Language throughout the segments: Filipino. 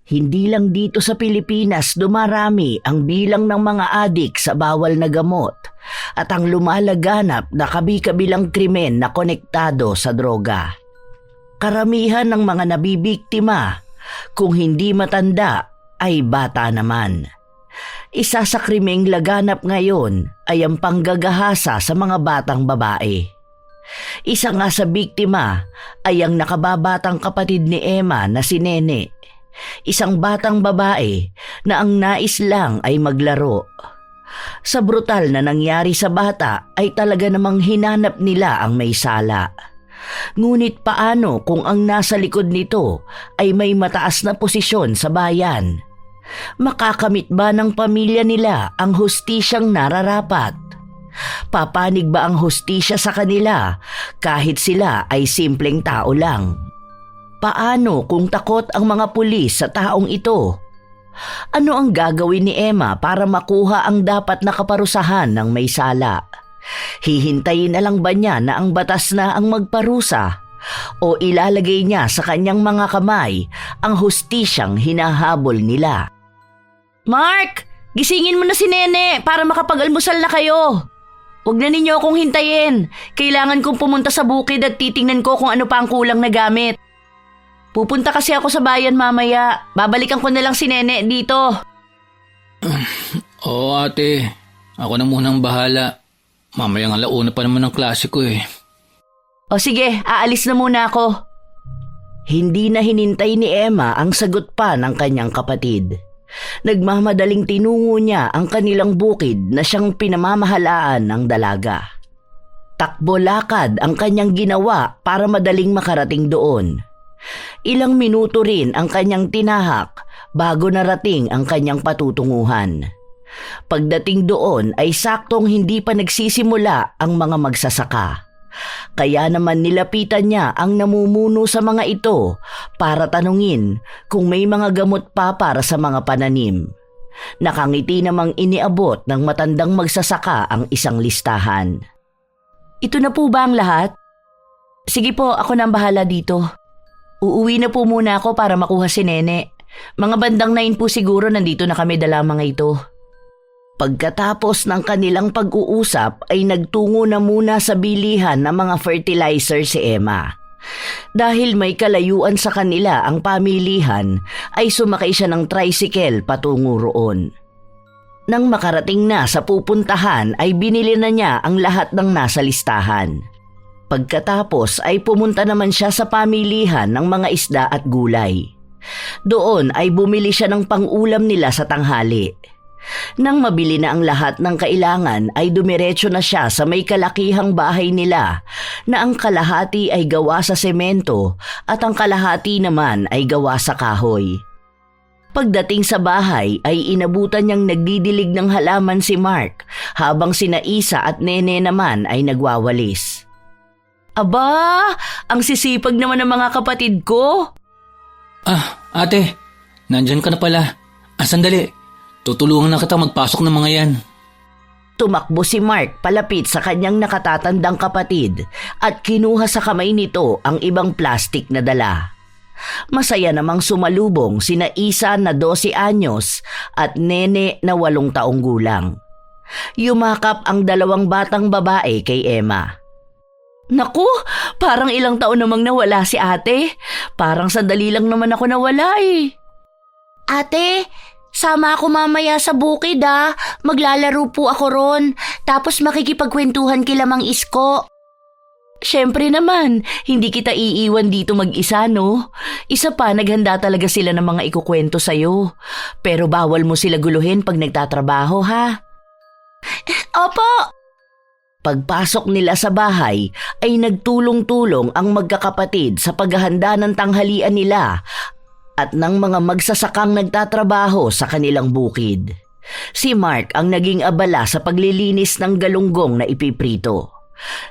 Hindi lang dito sa Pilipinas dumarami ang bilang ng mga adik sa bawal na gamot at ang lumalaganap na kabi-kabilang krimen na konektado sa droga. Karamihan ng mga nabibiktima, kung hindi matanda, ay bata naman. Isa sa krimeng laganap ngayon ay ang panggagahasa sa mga batang babae. Isa nga sa biktima ay ang nakababatang kapatid ni Emma na si Nene, isang batang babae na ang nais lang ay maglaro. Sa brutal na nangyari sa bata ay talaga namang hinanap nila ang may sala. Ngunit paano kung ang nasa likod nito ay may mataas na posisyon sa bayan? Makakamit ba ng pamilya nila ang hustisyang nararapat? Papanig ba ang hustisya sa kanila kahit sila ay simpleng tao lang? Paano kung takot ang mga pulis sa taong ito? Ano ang gagawin ni Emma para makuha ang dapat na kaparusahan ng may sala? Hihintayin na lang ba niya na ang batas na ang magparusa? O ilalagay niya sa kanyang mga kamay ang hustisyang hinahabol nila? Mark! Gisingin mo na si Nene para makapag-almusal na kayo. Huwag na ninyo akong hintayin. Kailangan kong pumunta sa bukid at titingnan ko kung ano pa ang kulang na gamit. Pupunta kasi ako sa bayan mamaya. Babalikan ko na lang si Nene dito. Oo ate, ako na munang bahala. Mamayang alauna pa naman ang klase ko eh. O sige, aalis na muna ako. Hindi na hinintay ni Emma ang sagot pa ng kanyang kapatid. Nagmamadaling tinungo niya ang kanilang bukid na siyang pinamamahalaan ng dalaga. Takbo lakad ang kanyang ginawa para madaling makarating doon. Ilang minuto rin ang kanyang tinahak bago narating ang kanyang patutunguhan. Pagdating doon ay saktong hindi pa nagsisimula ang mga magsasaka. Kaya naman nilapitan niya ang namumuno sa mga ito para tanungin kung may mga gamot pa para sa mga pananim. Nakangiti namang iniabot ng matandang magsasaka ang isang listahan. Ito na po ba ang lahat? Sige po, ako na ang bahala dito. Uuwi na po muna ako para makuha si Nene. Mga bandang 9 po siguro nandito na kami dala mga ito. Pagkatapos ng kanilang pag-uusap ay nagtungo na muna sa bilihan ng mga fertilizer si Emma. Dahil may kalayuan sa kanila ang pamilihan ay sumakay siya ng tricycle patungo roon. Nang makarating na sa pupuntahan ay binili na niya ang lahat ng nasa listahan. Pagkatapos ay pumunta naman siya sa pamilihan ng mga isda at gulay. Doon ay bumili siya ng pang-ulam nila sa tanghali. Nang mabili na ang lahat ng kailangan ay dumiretso na siya sa may kalakihang bahay nila na ang kalahati ay gawa sa semento at ang kalahati naman ay gawa sa kahoy. Pagdating sa bahay ay inabutan niyang nagdidilig ng halaman si Mark habang sina Isa at Nene naman ay nagwawalis. Aba, ang sisipag naman ng mga kapatid ko. Ate, nandyan ka na pala. Sandali. Tutulungan na kita magpasok ng mga yan. Tumakbo si Mark palapit sa kanyang nakatatandang kapatid at kinuha sa kamay nito ang ibang plastik na dala. Masaya namang sumalubong sina Isa na 12 anyos at Nene na 8 taong gulang. Yumakap ang 2 batang babae kay Emma. Naku, parang ilang taon namang nawala si ate. Parang sandali lang naman ako nawala eh. Ate, sama ako mamaya sa bukid Maglalaro po ako ron. Tapos makikipagkwentuhan kila Mang Isko. Siyempre naman, hindi kita iiwan dito mag-isa, no? Isa pa, naghanda talaga sila ng mga ikukwento sa'yo. Pero bawal mo sila guluhin pag nagtatrabaho, ha? Opo! Pagpasok nila sa bahay ay nagtulong-tulong ang magkakapatid sa paghahanda ng tanghalian nila at ng mga magsasakang nagtatrabaho sa kanilang bukid. Si Mark ang naging abala sa paglilinis ng galunggong na ipiprito.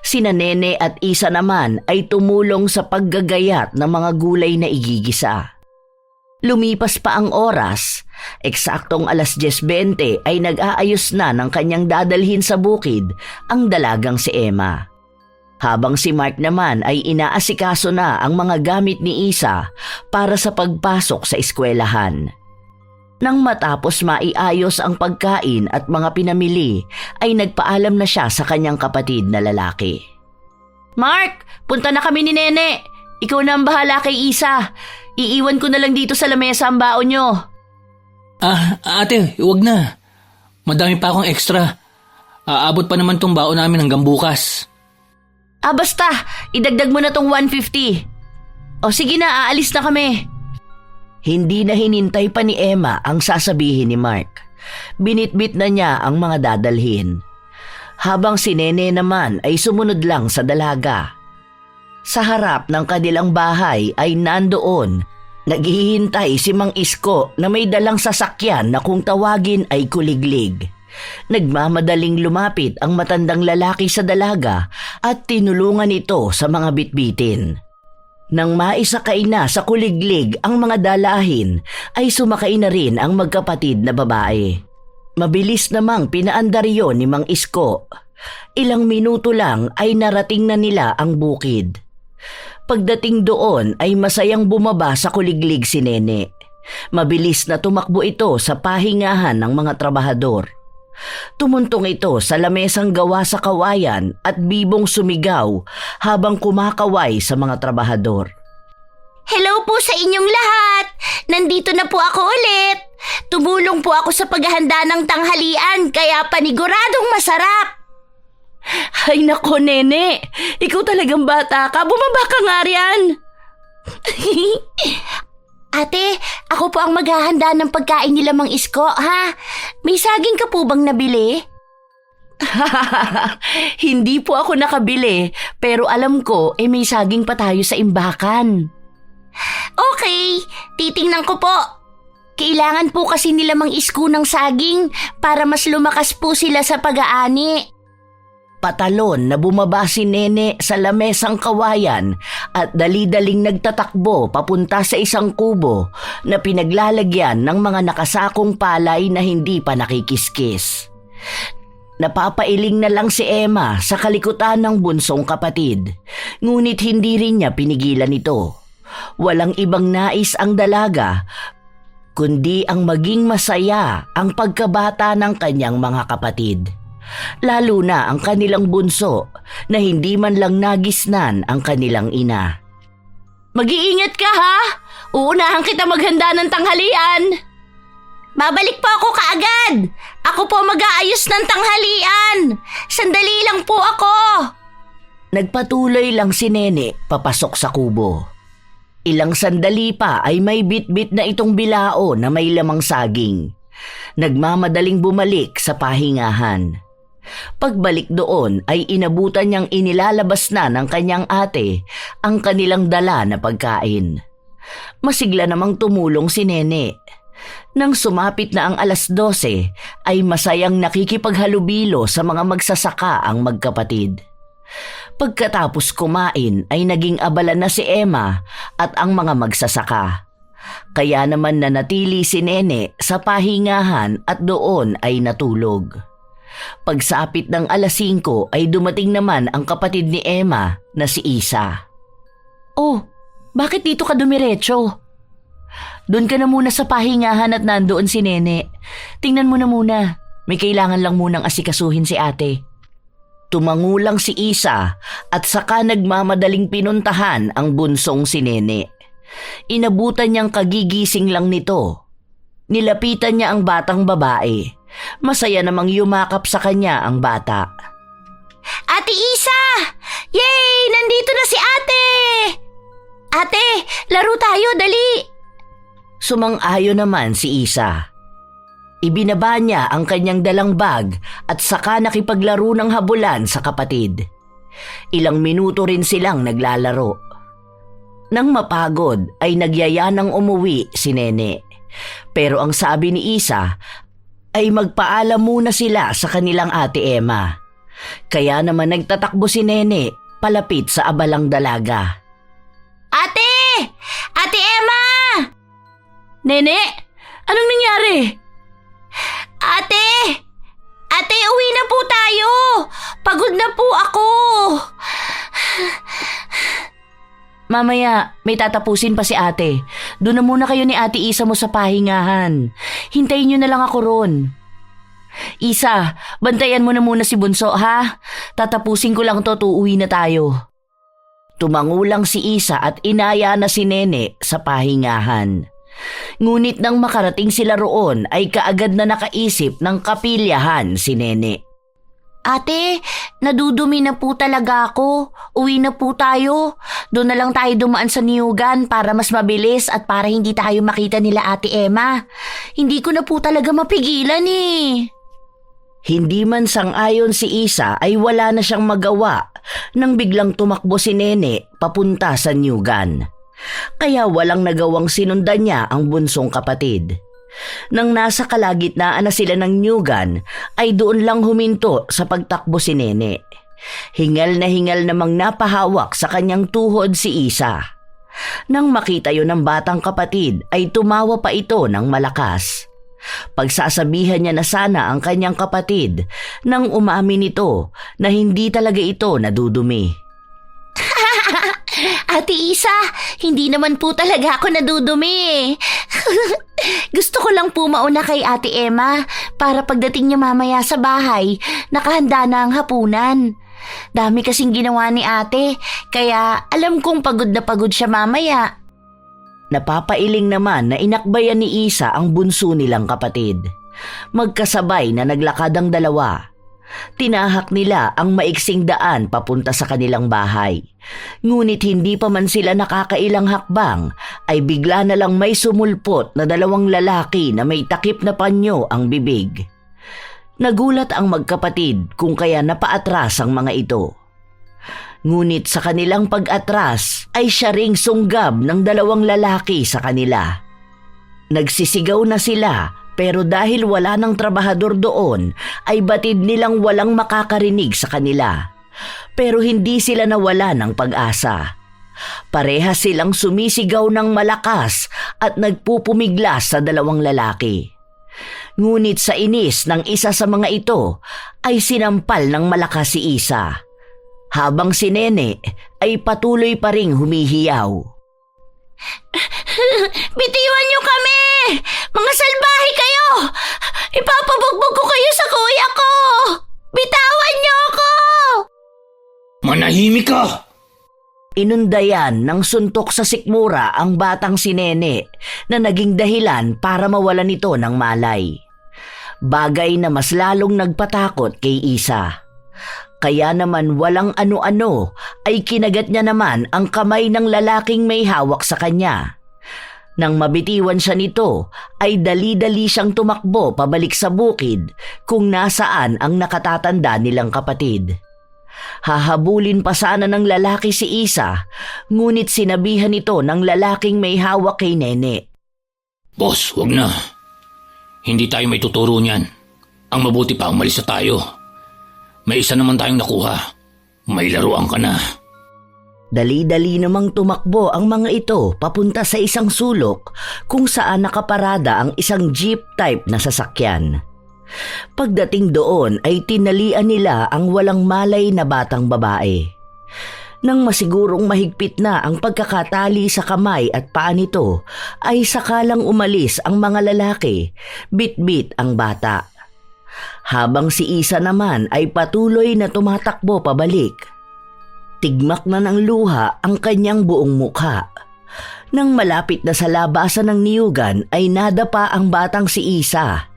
Sina Nene at Isa naman ay tumulong sa paggagayat ng mga gulay na igigisa. Lumipas pa ang oras, eksaktong 10:20 ay nag-aayos na ng kanyang dadalhin sa bukid ang dalagang si Emma. Habang si Mark naman ay inaasikaso na ang mga gamit ni Isa para sa pagpasok sa eskwelahan. Nang matapos maiayos ang pagkain at mga pinamili, ay nagpaalam na siya sa kanyang kapatid na lalaki. Mark, punta na kami ni Nene. Ikaw na ang bahala kay Isa. Iiwan ko na lang dito sa lamesa ang baon nyo. Ate, huwag na. Madami pa akong extra. Aabot pa naman tong baon namin hanggang bukas. Basta, idagdag mo na tong 150. O sige na, aalis na kami. Hindi na hinintay pa ni Emma ang sasabihin ni Mark. Binitbit na niya ang mga dadalhin. Habang si Nene naman ay sumunod lang sa dalaga. Sa harap ng kanilang bahay ay nandoon, naghihintay si Mang Isko na may dalang sasakyan na kung tawagin ay kuliglig. Nagmamadaling lumapit ang matandang lalaki sa dalaga at tinulungan ito sa mga bitbitin. Nang maisakay na sa kuliglig ang mga dalahin, ay sumakay na rin ang magkapatid na babae. Mabilis namang pinaandar yon ni Mang Isko. Ilang minuto lang ay narating na nila ang bukid. Pagdating doon ay masayang bumaba sa kuliglig si Nene. Mabilis na tumakbo ito sa pahingahan ng mga trabahador. Tumuntong ito sa lamesang gawa sa kawayan at bibong sumigaw habang kumakaway sa mga trabahador. Hello po sa inyong lahat! Nandito na po ako ulit! Tumulong po ako sa paghahanda ng tanghalian kaya paniguradong masarap! Ay nako, Nene! Ikaw talagang bata ka! Bumaba ka nga riyan! Ate, ako po ang maghahanda ng pagkain nila Mang Isko, ha? May saging ka po bang nabili? Hindi po ako nakabili, pero alam ko may saging pa tayo sa imbakan. Okay, titingnan ko po. Kailangan po kasi nila Mang Isko ng saging para mas lumakas po sila sa pag-aani. Patalon na bumaba si Nene sa lamesang kawayan at dali-daling nagtatakbo papunta sa isang kubo na pinaglalagyan ng mga nakasakong palay na hindi pa nakikiskis. Napapailing na lang si Emma sa kalikutan ng bunsong kapatid, ngunit hindi rin niya pinigilan ito. Walang ibang nais ang dalaga, kundi ang maging masaya ang pagkabata ng kanyang mga kapatid. Lalo na ang kanilang bunso na hindi man lang nagisnan ang kanilang ina. Mag-iingat ka ha! Uunahan kita maghanda ng tanghalian! Babalik po ako kaagad! Ako po mag-aayos ng tanghalian! Sandali lang po ako! Nagpatuloy lang si Nene papasok sa kubo. Ilang sandali pa ay may bit-bit na itong bilao na may lamang saging. Nagmamadaling bumalik sa pahingahan. Pagbalik doon ay inabutan niyang inilalabas na ng kanyang ate ang kanilang dala na pagkain. Masigla namang tumulong si Nene. Nang sumapit na ang 12:00 ay masayang nakikipaghalubilo sa mga magsasaka ang magkapatid. Pagkatapos kumain ay naging abala na si Emma at ang mga magsasaka. Kaya naman nanatili si Nene sa pahingahan at doon ay natulog. Pagsapit ng 5:00 ay dumating naman ang kapatid ni Emma na si Isa. Oh, bakit dito ka dumiretso? Doon ka na muna sa pahingahan at nandoon si Nene. Tingnan mo na muna. May kailangan lang munang asikasuhin si ate. Tumangulang si Isa at saka nagmamadaling pinuntahan ang bunsong si Nene. Inabutan niyang kagigising lang nito. Nilapitan niya ang batang babae. Masaya namang yumakap sa kanya ang bata. Ate Isa! Yay! Nandito na si ate! Ate, laro tayo, dali! Sumang-ayon naman si Isa. Ibinaba niya ang kanyang dalang bag at saka nakipaglaro ng habulan sa kapatid. Ilang minuto rin silang naglalaro. Nang mapagod ay nagyaya ng umuwi si Nene. Pero ang sabi ni Isa ay magpaalam muna sila sa kanilang ate Emma. Kaya naman nagtatakbo si Nene palapit sa abalang dalaga. Ate! Ate Emma! Nene, anong nangyari? Ate! Ate, uwi na po tayo! Pagod na po ako! Mamaya, may tatapusin pa si ate. Doon na muna kayo ni Ate Isa mo sa pahingahan. Hintayin niyo na lang ako ron. Isa, bantayan mo na muna si Bunso, ha? Tatapusin ko lang to, uuwi na tayo. Tumangulang si Isa at inaya na si Nene sa pahingahan. Ngunit nang makarating sila roon ay kaagad na nakaisip ng kapilyahan si Nene. Ate, nadudumi na po talaga ako. Uwi na po tayo. Doon na lang tayo dumaan sa Niyugan para mas mabilis at para hindi tayo makita nila Ate Emma. Hindi ko na po talaga mapigilan eh. Hindi man sang-ayon si Isa ay wala na siyang magawa nang biglang tumakbo si Nene papunta sa Niyugan. Kaya walang nagawang sinundan niya ang bunsong kapatid. Nang nasa kalagitnaan na sila ng Niyugan, ay doon lang huminto sa pagtakbo si Nene. Hingal na hingal namang napahawak sa kanyang tuhod si Isa. Nang makita yon ng batang kapatid, ay tumawa pa ito ng malakas. Pagsasabihan niya na sana ang kanyang kapatid nang umamin ito na hindi talaga ito nadudumi. Ate Isa, hindi naman po talaga ako nadudumi. Gusto ko lang po mauna kay Ate Emma para pagdating niya mamaya sa bahay, nakahanda na ang hapunan. Dami kasing ginawa ni ate, kaya alam kong pagod na pagod siya mamaya. Napapailing naman na inakbayan ni Isa ang bunso nilang kapatid. Magkasabay na naglakad ang dalawa. Tinahak nila ang maiksing daan papunta sa kanilang bahay. Ngunit hindi pa man sila nakakailang hakbang ay bigla na lang may sumulpot na dalawang lalaki na may takip na panyo ang bibig. Nagulat ang magkapatid kung kaya napaatras ang mga ito. Ngunit sa kanilang pag-atras ay siya ring sunggab ng dalawang lalaki sa kanila. Nagsisigaw na sila. Pero dahil wala ng trabahador doon, ay batid nilang walang makakarinig sa kanila. Pero hindi sila nawala ng pag-asa. Parehas silang sumisigaw ng malakas at nagpupumiglas sa dalawang lalaki. Ngunit sa inis ng isa sa mga ito, ay sinampal ng malakas si Isa. Habang si Nene ay patuloy pa ring humihiyaw. Bitiwan niyo kami! Mga salbahe kayo! Ipapabugbog ko kayo sa kuya ko! Bitawan niyo ako! Manahimik ka! Inundayan ng suntok sa sikmura ang batang si Nene na naging dahilan para mawalan ito ng malay. Bagay na mas lalong nagpatakot kay Isa. Kaya naman walang ano-ano ay kinagat niya naman ang kamay ng lalaking may hawak sa kanya. Nang mabitiwan siya nito, ay dali-dali siyang tumakbo pabalik sa bukid kung nasaan ang nakatatanda nilang kapatid. Hahabulin pa sana ng lalaki si Isa, ngunit sinabihan ito ng lalaking may hawak kay Nene. Boss, wag na. Hindi tayo may tuturo niyan. Ang mabuti pa, umalis na tayo. May isa naman tayong nakuha. May laruan ka na. Dali-dali namang tumakbo ang mga ito papunta sa isang sulok kung saan nakaparada ang isang jeep type na sasakyan. Pagdating doon ay tinalian nila ang walang malay na batang babae. Nang masigurong mahigpit na ang pagkakatali sa kamay at paa nito, ay sakalang umalis ang mga lalaki, bit-bit ang bata. Habang si Isa naman ay patuloy na tumatakbo pabalik. Tigmak na ng luha ang kanyang buong mukha. Nang malapit na sa labasan ng Niyugan ay nadapa ang batang si Isa.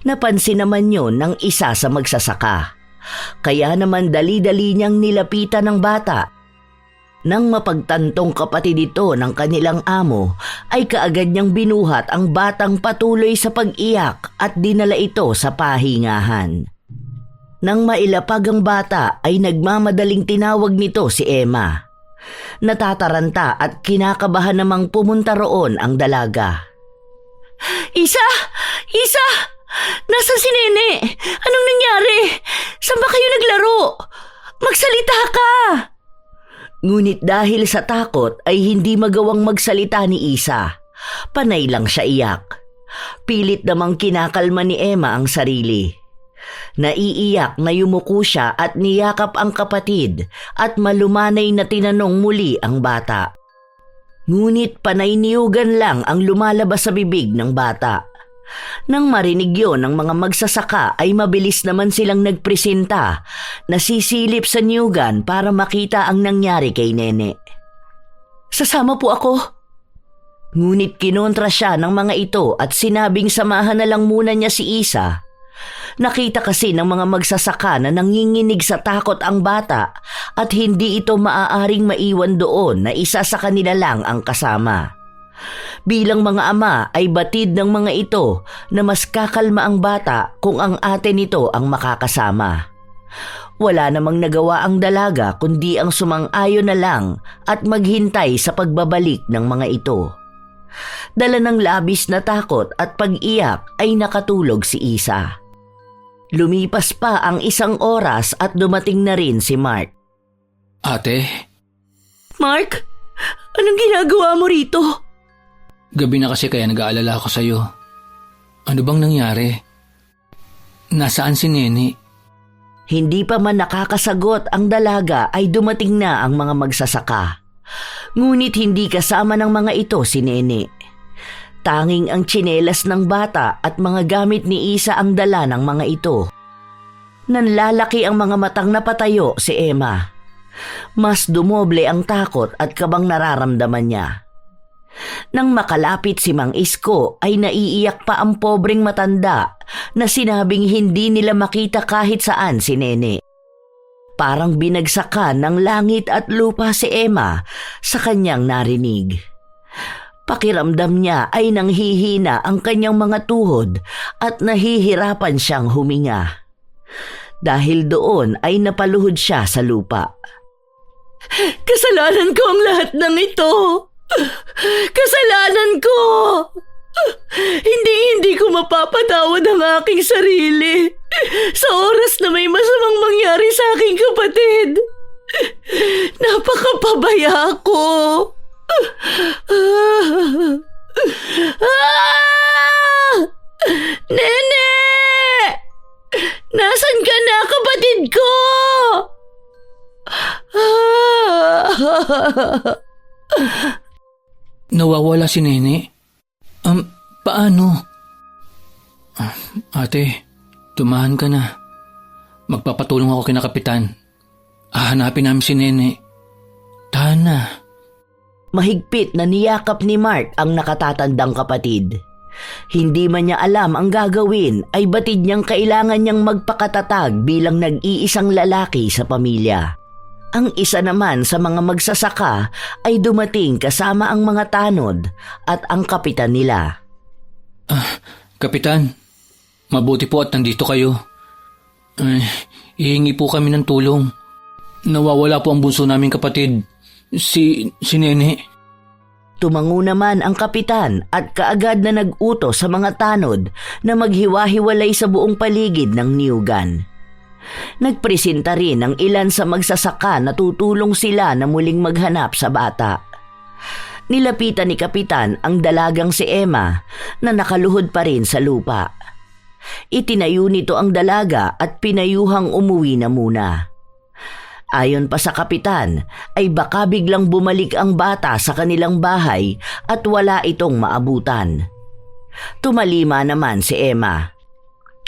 Napansin naman yun ng isa sa magsasaka. Kaya naman dali-dali niyang nilapitan ng bata. Nang mapagtantong kapatid ito ng kanilang amo, ay kaagad niyang binuhat ang batang patuloy sa pag-iyak at dinala ito sa pahingahan. Nang mailapag ang bata ay nagmamadaling tinawag nito si Emma. Natataranta at kinakabahan namang pumunta roon ang dalaga. Isa! Isa! Nasaan si Nene? Anong nangyari? Saan ba kayo naglaro? Magsalita ka! Ngunit dahil sa takot ay hindi magawang magsalita ni Isa. Panay lang siya iyak. Pilit namang kinakalma ni Emma ang sarili. Naiiyak na yumuko siya at niyakap ang kapatid at malumanay na tinanong muli ang bata. Ngunit panay niyugan lang ang lumalabas sa bibig ng bata. Nang marinig yon ng mga magsasaka ay mabilis naman silang nagpresenta, nasisilip sa niyugan para makita ang nangyari kay Nene. Sasama po ako. Ngunit kinontra siya ng mga ito at sinabing samahan na lang muna niya si Isa. Nakita kasi ng mga magsasaka na nanginginig sa takot ang bata at hindi ito maaaring maiwan doon na isa sa kanila lang ang kasama. Bilang mga ama ay batid ng mga ito na mas kakalma ang bata kung ang ate nito ang makakasama. Wala namang nagawa ang dalaga kundi ang sumang-ayon na lang at maghintay sa pagbabalik ng mga ito. Dala ng labis na takot at pag-iyak ay nakatulog si Isa. Lumipas pa ang 1 oras at dumating na rin si Mark. Ate, Mark, anong ginagawa mo rito? gabi na kasi kaya nag-aalala ako sa'yo. Ano bang nangyari? Nasaan si Nene? Hindi pa man nakakasagot ang dalaga ay dumating na ang mga magsasaka. Ngunit hindi kasama ng mga ito si Nene. Tanging ang tsinelas ng bata at mga gamit ni Isa ang dala ng mga ito. Nanlalaki ang mga matang napatayo si Emma. Mas dumoble ang takot at kabang nararamdaman niya. Nang makalapit si Mang Isko ay naiiyak pa ang pobreng matanda na sinabing hindi nila makita kahit saan si Nene. Parang binagsakan ng langit at lupa si Emma sa kanyang narinig. Pakiramdam niya ay nanghihina ang kanyang mga tuhod at nahihirapan siyang huminga. Dahil doon ay napaluhod siya sa lupa. Kasalanan ko ang lahat ng ito! Kasalanan ko! Hindi ko mapapatawad ang aking sarili sa oras na may masamang mangyari sa aking kapatid. Napakapabaya ako. Nene! Nasaan ka na, kapatid ko? Nawawala si Nene? Paano? Ate, tumahan ka na. Magpapatulong ako kina Kapitan. Hahanapin namin si Nene. Tahan na. Mahigpit na niyakap ni Mark ang nakatatandang kapatid. Hindi man niya alam ang gagawin ay batid niyang kailangan niyang magpakatatag bilang nag-iisang lalaki sa pamilya. Ang isa naman sa mga magsasaka ay dumating kasama ang mga tanod at ang kapitan nila. Kapitan, mabuti po at nandito kayo. Hihingi po kami ng tulong. Nawawala po ang bunso naming kapatid, si Nene. Tumango naman ang kapitan at kaagad na nag-utos sa mga tanod na maghiwa-hiwalay sa buong paligid ng niyugan. Nagpresenta rin ang ilan sa magsasaka na tutulong sila na muling maghanap sa bata. Nilapitan ni Kapitan ang dalagang si Emma na nakaluhod pa rin sa lupa. Itinayo nito ang dalaga at pinayuhang umuwi na muna. Ayon pa sa kapitan ay baka biglang bumalik ang bata sa kanilang bahay at wala itong maabutan. Tumalima naman si Emma.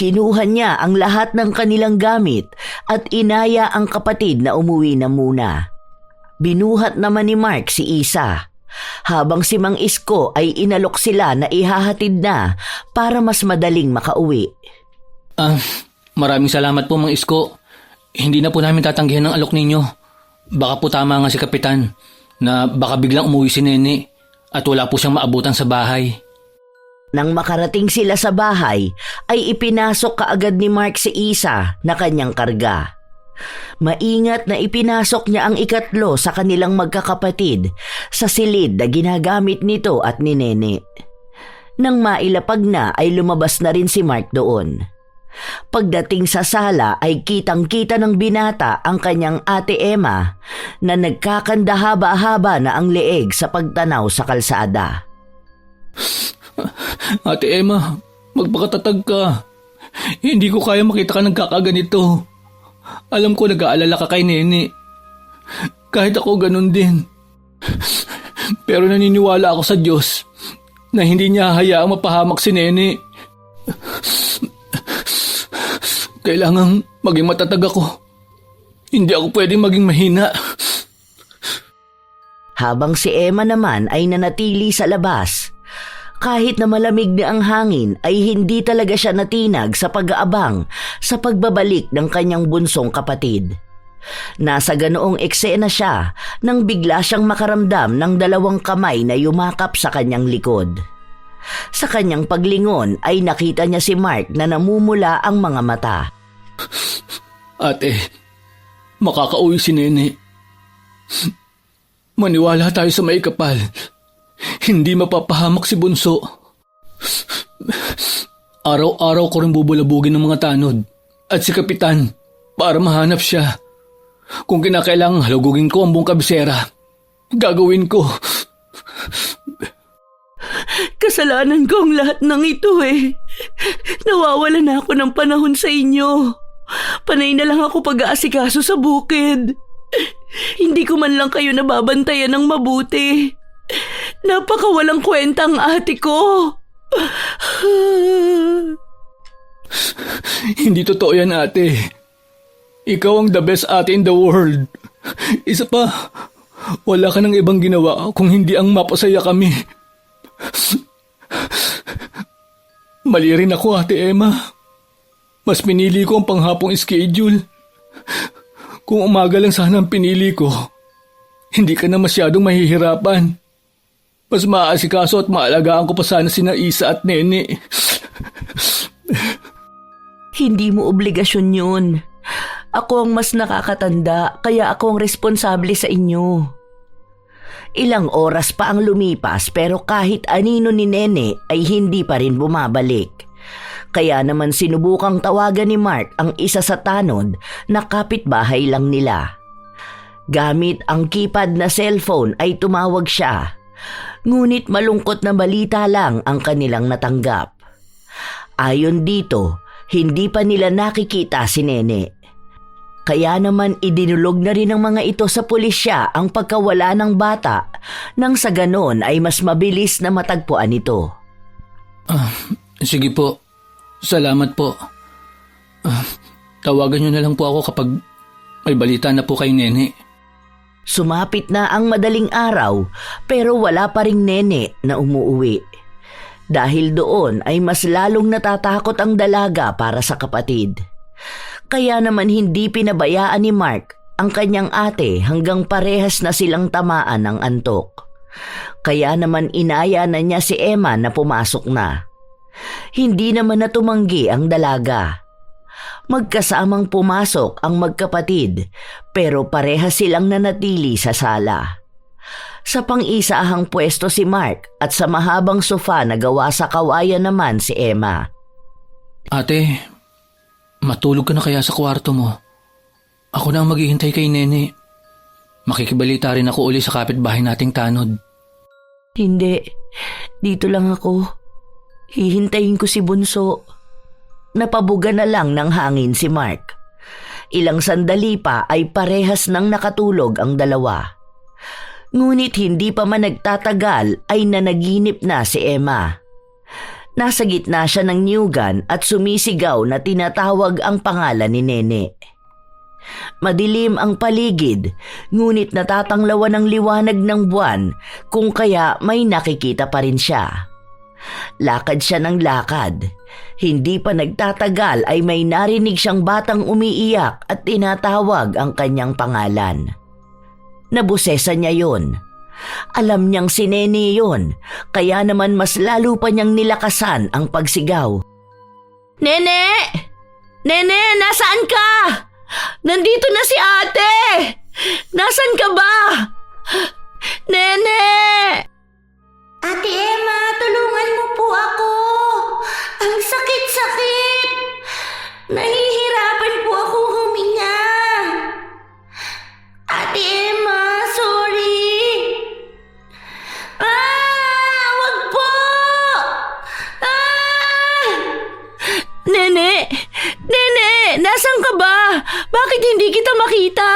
Kinuha niya ang lahat ng kanilang gamit at inaya ang kapatid na umuwi na muna. Binuhat naman ni Mark si Isa, habang si Mang Isko ay inalok sila na ihahatid na para mas madaling makauwi. Maraming salamat po, Mang Isko. Hindi na po namin tatanggihan ang alok ninyo. Baka po tama nga si Kapitan na baka biglang umuwi si Nene at wala po siyang maabutan sa bahay. Nang makarating sila sa bahay, ay ipinasok kaagad ni Mark si Isa na kanyang karga. Maingat na ipinasok niya ang ikatlo sa kanilang magkakapatid sa silid na ginagamit nito at ni Nene. Nang mailapag na ay lumabas na rin si Mark doon. Pagdating sa sala ay kitang-kita ng binata ang kanyang ate Emma na nagkakandahaba-haba na ang leeg sa pagtanaw sa kalsada. Ate Emma, magpakatatag ka. Hindi ko kaya makita ka nagkakaganito. Alam ko nag-aalala ka kay Nene. Kahit ako ganun din. Pero naniniwala ako sa Diyos na hindi niya hayaang mapahamak si Nene. Kailangang maging matatag ako. Hindi ako pwedeng maging mahina. Habang si Emma naman ay nanatili sa labas, kahit na malamig na ang hangin ay hindi talaga siya natinag sa pag-aabang sa pagbabalik ng kanyang bunsong kapatid. Nasa ganoong eksena siya nang bigla siyang makaramdam ng 2 kamay na yumakap sa kanyang likod. Sa kanyang paglingon ay nakita niya si Mark na namumula ang mga mata. Ate, makakauwi si Nene. Maniwala tayo sa may kapal. Hindi mapapahamak si Bunso. Araw-araw ko rin bubulabugin ng mga tanod at si Kapitan para mahanap siya. Kung kinakailangang halugugin ko ang buong kabisera, gagawin ko. Kasalanan ko ang lahat ng ito eh. Nawawala na ako ng panahon sa inyo. Panay na lang ako pag-aasikaso sa bukid. Hindi ko man lang kayo nababantayan ng mabuti. Napakawalang kwenta ang ate ko. Hindi totoo yan, ate. Ikaw ang the best ate in the world. Isa pa, wala ka ng ibang ginawa kung hindi ang mapasaya kami. Mali rin ako, Ate Emma. Mas pinili ko ang panghapong schedule. Kung umaga lang sana ang pinili ko, hindi ka na masyadong mahihirapan. Mas maaasikaso at maalagaan ko pa sana sina Isa at Nene. Hindi mo obligasyon yun. Ako ang mas nakakatanda, kaya ako ang responsable sa inyo. Ilang oras pa ang lumipas pero kahit anino ni Nene ay hindi pa rin bumabalik. Kaya naman sinubukang tawagan ni Mark ang isa sa tanod na kapitbahay lang nila. Gamit ang keypad na cellphone ay tumawag siya. Ngunit malungkot na balita lang ang kanilang natanggap. Ayon dito, hindi pa nila nakikita si Nene. Kaya naman idinulog na rin ng mga ito sa pulisya ang pagkawala ng bata nang sa ganon ay mas mabilis na matagpuan ito. Sige po. Salamat po. Tawagan niyo na lang po ako kapag may balita na po kay Nene. Sumapit na ang madaling araw pero wala pa ring Nene na umuuwi. Dahil doon ay mas lalong natatakot ang dalaga para sa kapatid. Kaya naman hindi pinabayaan ni Mark ang kanyang ate hanggang parehas na silang tamaan ng antok. Kaya naman inaya na niya si Emma na pumasok na. Hindi naman na tumanggi ang dalaga. Magkasamang pumasok ang magkapatid pero parehas silang nanatili sa sala. Sa pang-isahang pwesto si Mark at sa mahabang sofa na gawa sa kawayan naman si Emma. Ate, matulog ka na kaya sa kwarto mo? Ako na ang maghihintay kay Nene. Makikibalita rin ako uli sa kapitbahay nating tanod. Hindi, dito lang ako. Hihintayin ko si Bunso. Napabuga na lang ng hangin si Mark. Ilang sandali pa ay parehas nang nakatulog ang dalawa. Ngunit hindi pa man nagtatagal ay nanaginip na si Emma. Nasa gitna siya ng niyugan at sumisigaw na tinatawag ang pangalan ni Nene. Madilim ang paligid, ngunit natatanglawan ng liwanag ng buwan kung kaya may nakikita pa rin siya. Lakad siya ng lakad. Hindi pa nagtatagal ay may narinig siyang batang umiiyak at tinatawag ang kanyang pangalan. Nabusesa niya yon. Alam niyang si Nene yon, kaya naman mas lalo pa niyang nilakasan ang pagsigaw. Nene! Nene, nasaan ka? Nandito na si ate! Nasaan ka ba? Nene! Ate Emma, tulungan mo po ako. Ang sakit-sakit. Nahihirapan po ako huminga. Ate Emma, sorry. Wag po. Nene! Nasaan ka ba? Bakit hindi kita makita?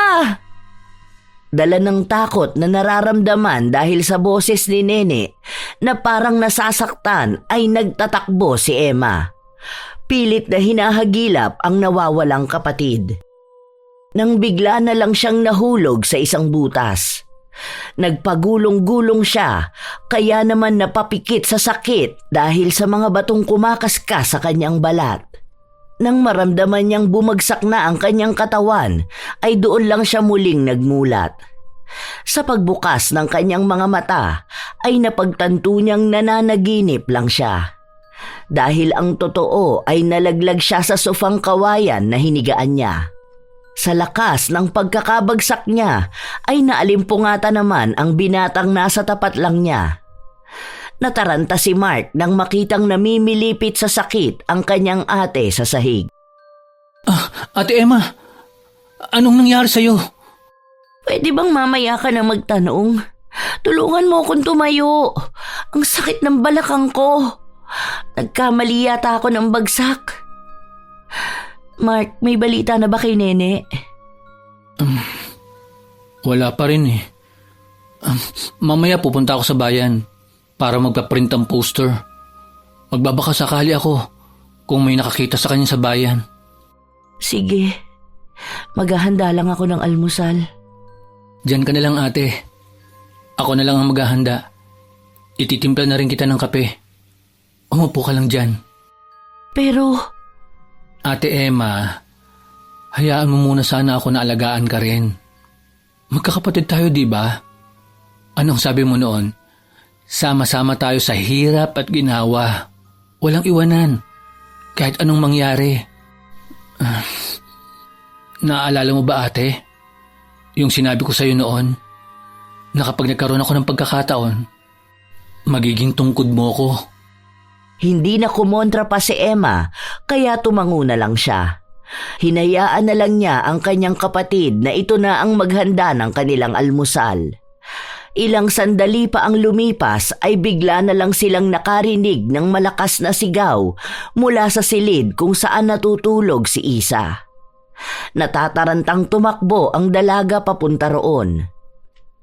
Dala ng takot na nararamdaman dahil sa boses ni Nene na parang nasasaktan ay nagtatakbo si Emma. Pilit na hinahagilap ang nawawalang kapatid. Nang bigla na lang siyang nahulog sa isang butas. Nagpagulong-gulong siya, kaya naman napapikit sa sakit dahil sa mga batong kumakaskas sa kanyang balat. Nang maramdaman niyang bumagsak na ang kanyang katawan, ay doon lang siya muling nagmulat. Sa pagbukas ng kanyang mga mata, ay napagtanto niyang nananaginip lang siya. Dahil ang totoo ay nalaglag siya sa sofang kawayan na hinigaan niya. Sa lakas ng pagkakabagsak niya, ay naalimpungata naman ang binatang nasa tapat lang niya. Nataranta si Mark nang makitang namimilipit sa sakit ang kanyang ate sa sahig. Ate Emma, anong nangyari sa'yo? Pwede bang mamaya ka na magtanong? Tulungan mo akong tumayo. Ang sakit ng balakang ko. Nagkamali yata ako ng bagsak. Mark, may balita na ba kay Nene? Wala pa rin eh. Mamaya pupunta ako sa bayan para magpaprint ang poster. Magbabaka sakali ako kung may nakakita sa kanya sa bayan. Sige, maghahanda lang ako ng almusal. Diyan ka na lang ate. Ako na lang ang maghahanda. Ititimpla na rin kita ng kape. Umupo ka lang dyan. Pero... Ate Emma, hayaan mo muna sana ako na alagaan ka rin. Magkakapatid tayo, di ba? Anong sabi mo noon? Sama-sama tayo sa hirap at ginawa. Walang iwanan. Kahit anong mangyari. Naaalala mo ba ate? Yung sinabi ko sa'yo noon, na kapag nagkaroon ako ng pagkakataon, magiging tungkod mo ko. Hindi na kumontra pa si Emma, kaya tumango na lang siya. Hinayaan na lang niya ang kanyang kapatid na ito na ang maghanda ng kanilang almusal. Ilang sandali pa ang lumipas ay bigla na lang silang nakarinig ng malakas na sigaw mula sa silid kung saan natutulog si Isa. Natatarantang tumakbo ang dalaga papunta roon.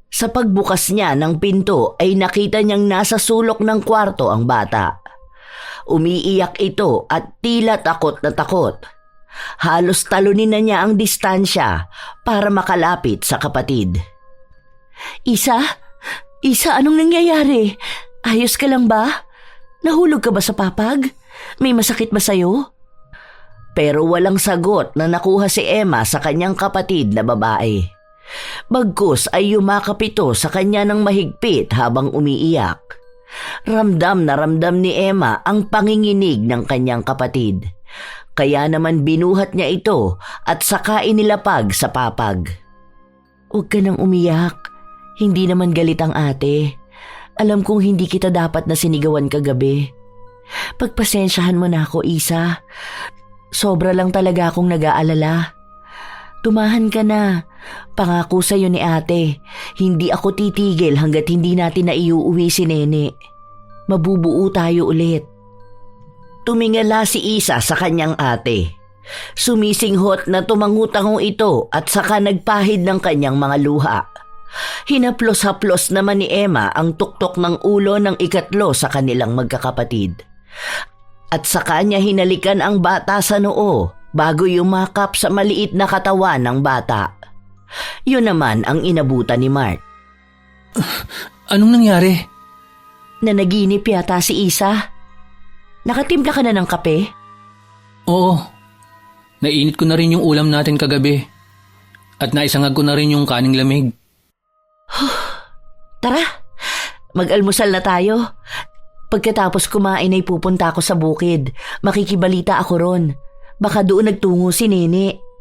Sa pagbukas niya ng pinto ay nakita niyang nasa sulok ng kwarto ang bata. Umiiyak ito at tila takot na takot. Halos talunin na niya ang distansya para makalapit sa kapatid. Isa? Isa, anong nangyayari? Ayos ka lang ba? Nahulog ka ba sa papag? May masakit ba sa'yo? Pero walang sagot na nakuha si Emma sa kanyang kapatid na babae. Bagkus ay yumakap ito sa kanya ng mahigpit habang umiiyak. Ramdam na ramdam ni Emma ang panginginig ng kanyang kapatid. Kaya naman binuhat niya ito at saka inilapag sa papag. Huwag ka nang umiyak. Hindi naman galit ang ate. Alam kong hindi kita dapat na sinigawan kagabi. Pagpasensyahan mo na ako, Isa. Sobra lang talaga akong nag-aalala. Tumahan ka na. Pangako sa'yo ni ate, hindi ako titigil hanggat hindi natin naiuuwi si Nene. Mabubuo tayo ulit. Tumingala si Isa sa kanyang ate. Sumisinghot na tumangutango ito at saka nagpahid ng kanyang mga luha. Hinaplos-haplos naman ni Emma ang tuktok ng ulo ng ikatlo sa kanilang magkakapatid. At saka niya hinalikan ang bata sa noo bago yumakap sa maliit na katawan ng bata. Yun naman ang inabutan ni Mark. Anong nangyari? Nanaginip yata si Isa. Nakatimpla ka na ng kape? Oo. Nainit ko na rin yung ulam natin kagabi. At naisangag ko na rin yung kaning lamig. Tara, mag-almusal na tayo. Pagkatapos kumain ay pupunta ako sa bukid. Makikibalita ako ron. Baka doon nagtungo si Nene.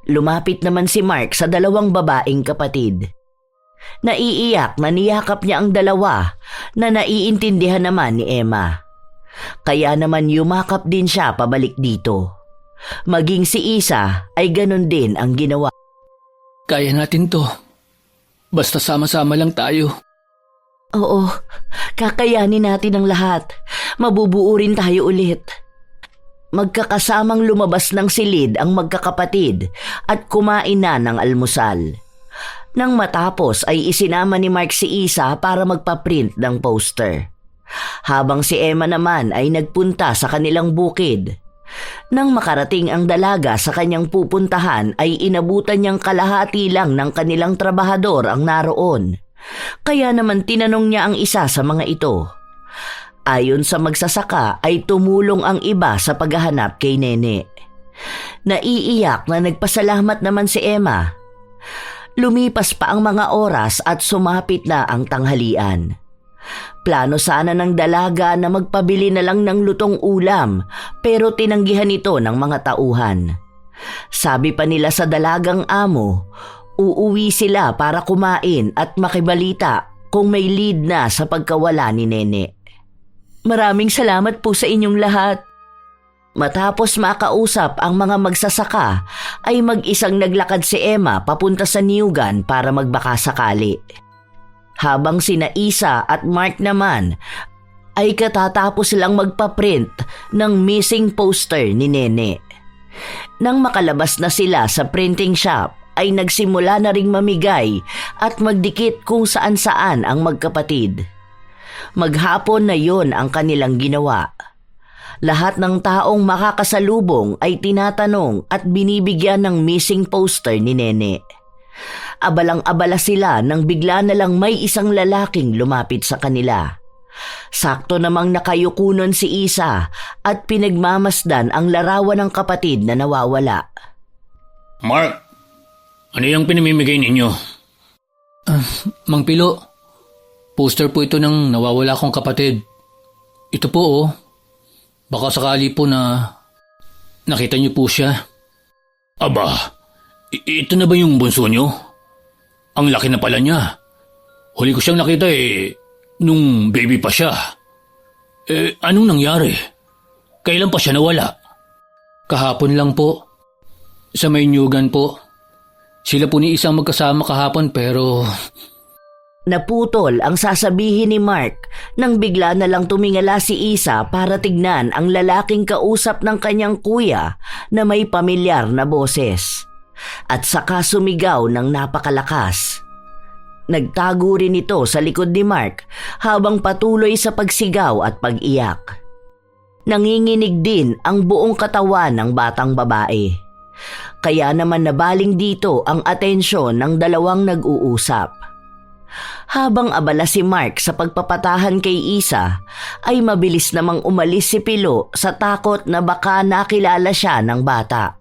Lumapit naman si Mark sa dalawang babaeng kapatid. Naiiyak na niyakap niya ang dalawa na naiintindihan naman ni Emma. Kaya naman yumakap din siya pabalik dito. Maging si Isa ay ganun din ang ginawa. Kaya natin to. Basta sama-sama lang tayo. Oo, kakayanin natin ang lahat. Mabubuo rin tayo ulit. magkakasamang lumabas ng silid ang magkakapatid at kumain na ng almusal. Nang matapos ay isinama ni Mark si Isa para magpa-print ng poster. Habang si Emma naman ay nagpunta sa kanilang bukid. Nang makarating ang dalaga sa kanyang pupuntahan ay inabutan niyang kalahati lang ng kanilang trabahador ang naroon. Kaya naman tinanong niya ang isa sa mga ito. Ayon sa magsasaka ay tumulong ang iba sa paghahanap kay Nene. Naiiyak na nagpasalamat naman si Emma. Lumipas pa ang mga oras at sumapit na ang tanghalian. Plano sana ng dalaga na magpabili na lang ng lutong ulam pero tinanggihan ito ng mga tauhan. Sabi pa nila sa dalagang amo, uuwi sila para kumain at makibalita kung may lead na sa pagkawala ni Nene. Maraming salamat po sa inyong lahat. Matapos makausap ang mga magsasaka ay mag-isang naglakad si Emma papunta sa Niyugan para magbaka sakali. Habang sina Isa at Mark naman ay katatapos silang magpa-print ng missing poster ni Nene. Nang makalabas na sila sa printing shop ay nagsimula na ring mamigay at magdikit kung saan-saan ang magkapatid. Maghapon na yon ang kanilang ginawa. Lahat ng taong makakasalubong ay tinatanong at binibigyan ng missing poster ni Nene. Abalang-abala sila nang bigla na lang may isang lalaking lumapit sa kanila. Sakto namang nakayukunon si Isa at pinagmamasdan ang larawan ng kapatid na nawawala. Mark, ano yung pinamimigay ninyo? Mang Pilo, poster po ito ng nawawala kong kapatid. Ito po oh. Baka sakali po na nakita niyo po siya. Aba, ito na ba yung bunso niyo? Ang laki na pala niya. Huli ko siyang nakita nung baby pa siya. Anong nangyari? Kailan pa siya nawala? Kahapon lang po. Sa may Niyugan po. Sila po ni Isang magkasama kahapon pero... Naputol ang sasabihin ni Mark nang bigla na lang tumingala si Isa para tignan ang lalaking kausap ng kanyang kuya na may pamilyar na boses. At saka sumigaw ng napakalakas. Nagtago rin ito sa likod ni Mark habang patuloy sa pagsigaw at pag-iyak. Nanginginig din ang buong katawan ng batang babae. Kaya naman nabaling dito ang atensyon ng dalawang nag-uusap. Habang abala si Mark sa pagpapatahan kay Isa, ay mabilis namang umalis si Pilo sa takot na baka nakilala siya ng bata.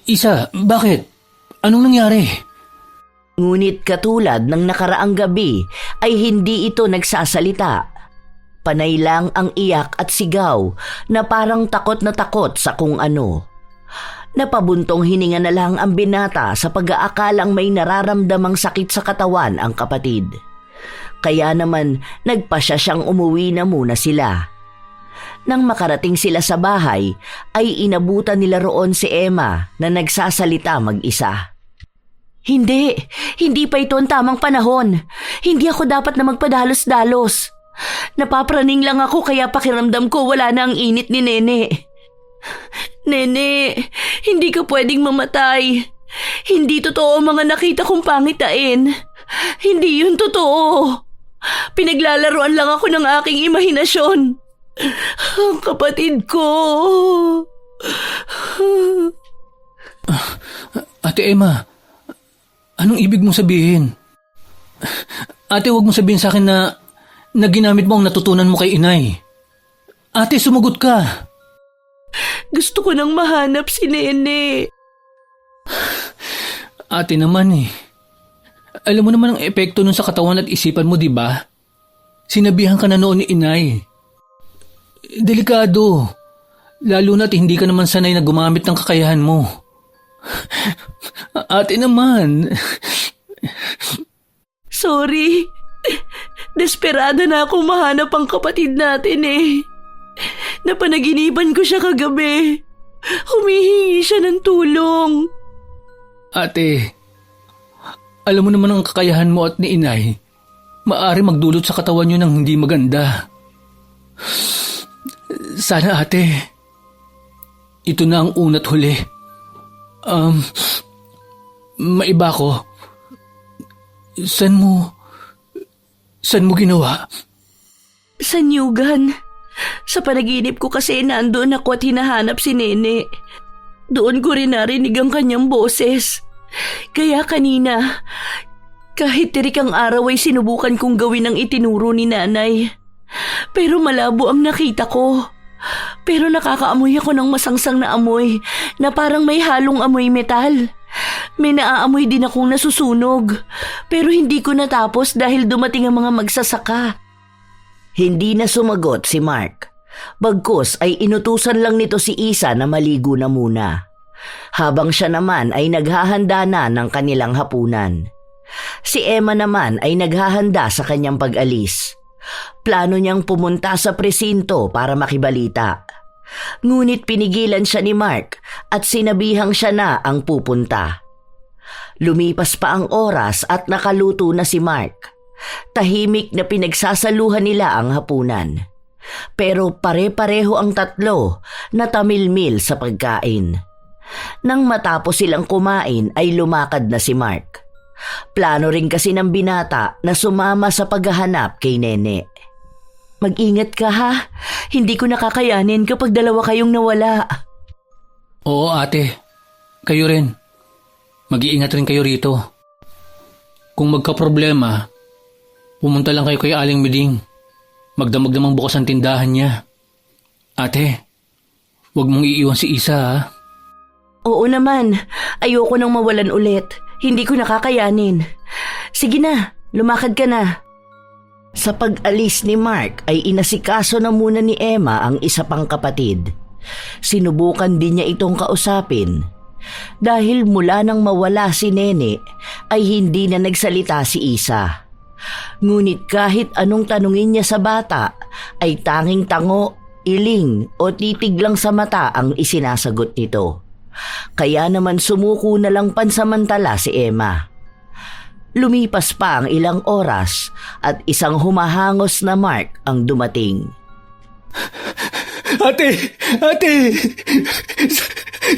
Isa, bakit? Anong nangyari? Ngunit katulad ng nakaraang gabi ay hindi ito nagsasalita. Panay lang ang iyak at sigaw na parang takot na takot sa kung ano. Napabuntong hininga na lang ang binata sa pag-aakalang may nararamdamang sakit sa katawan ang kapatid. Kaya naman nagpasya siyang umuwi na muna sila. Nang makarating sila sa bahay, ay inabutan nila roon si Emma na nagsasalita mag-isa. Hindi pa ito ang tamang panahon. Hindi ako dapat na magpadalos-dalos. Napapraning lang ako kaya pakiramdam ko wala na ang init ni Nene. Nene, hindi ka pwedeng mamatay. Hindi totoo ang mga nakita kong pangitain. Hindi yun totoo. Pinaglalarawan lang ako ng aking imahinasyon. Ang kapatid ko. Ate Emma, anong ibig mong sabihin? Ate, huwag mong sabihin sa akin na ginamit mo ang natutunan mo kay inay. Ate, sumagot ka. Gusto ko nang mahanap si Nene. Ate naman Alam mo naman ang epekto nun sa katawan at isipan mo, di ba? Sinabihan ka na noon ni inay. Delikado. Lalo na't hindi ka naman sanay na gumamit ng kakayahan mo. Ate naman. Sorry. Desperada na akong mahanap ang kapatid natin Napanaginipan ko siya kagabi. Humihingi siya ng tulong. Ate, alam mo naman ang kakayahan mo at ni inay. Maaari magdulot sa katawan niyo ng hindi maganda. Sana ate, ito na ang una't huli. Maiba ko. Saan mo ginawa? Sa Newgan. Sa panaginip ko kasi nandoon ako at hinahanap si Nene. Doon ko rin narinig ang kanyang boses. Kaya kanina, kahit tirik ang araw ay sinubukan kong gawin ang itinuro ni Nanay. Pero malabo ang nakita ko. Pero nakakaamoy ako ng masangsang na amoy na parang may halong amoy metal. May naaamoy din akong nasusunog. Pero hindi ko natapos dahil dumating ang mga magsasaka. Hindi na sumagot si Mark. Bagkus ay inutusan lang nito si Isa na maligo na muna. Habang siya naman ay naghahanda na ng kanilang hapunan. Si Emma naman ay naghahanda sa kanyang pag-alis. Plano niyang pumunta sa presinto para makibalita. Ngunit pinigilan siya ni Mark at sinabihang siya na ang pupunta. Lumipas pa ang oras at nakaluto na si Mark. Tahimik na pinagsasaluhan nila ang hapunan. Pero pare-pareho ang tatlo na tamilmil sa pagkain. Nang matapos silang kumain ay lumakad na si Mark. Plano rin kasi ng binata na sumama sa paghahanap kay Nene. Mag-ingat ka ha, hindi ko nakakayanin kapag dalawa kayong nawala. Oo ate, kayo rin. Mag-iingat rin kayo rito. Kung magka-problema, pumunta lang kayo kay Aling Miding. Magdamag-damang bukas ang tindahan niya. Ate, huwag mong iiwan si Isa ha. Oo naman, ayoko nang mawalan ulit. Hindi ko nakakayanin. Sige na, lumakad ka na. Sa pag-alis ni Mark ay inasikaso na muna ni Emma ang isa pang kapatid. Sinubukan din niya itong kausapin. Dahil mula nang mawala si Nene ay hindi na nagsalita si Isa. Ngunit kahit anong tanungin niya sa bata ay tanging tango, iling o titig lang sa mata ang isinasagot nito. Kaya naman sumuko na lang pansamantala si Emma. Lumipas pa ang ilang oras at isang humahangos na Mark ang dumating. Ate!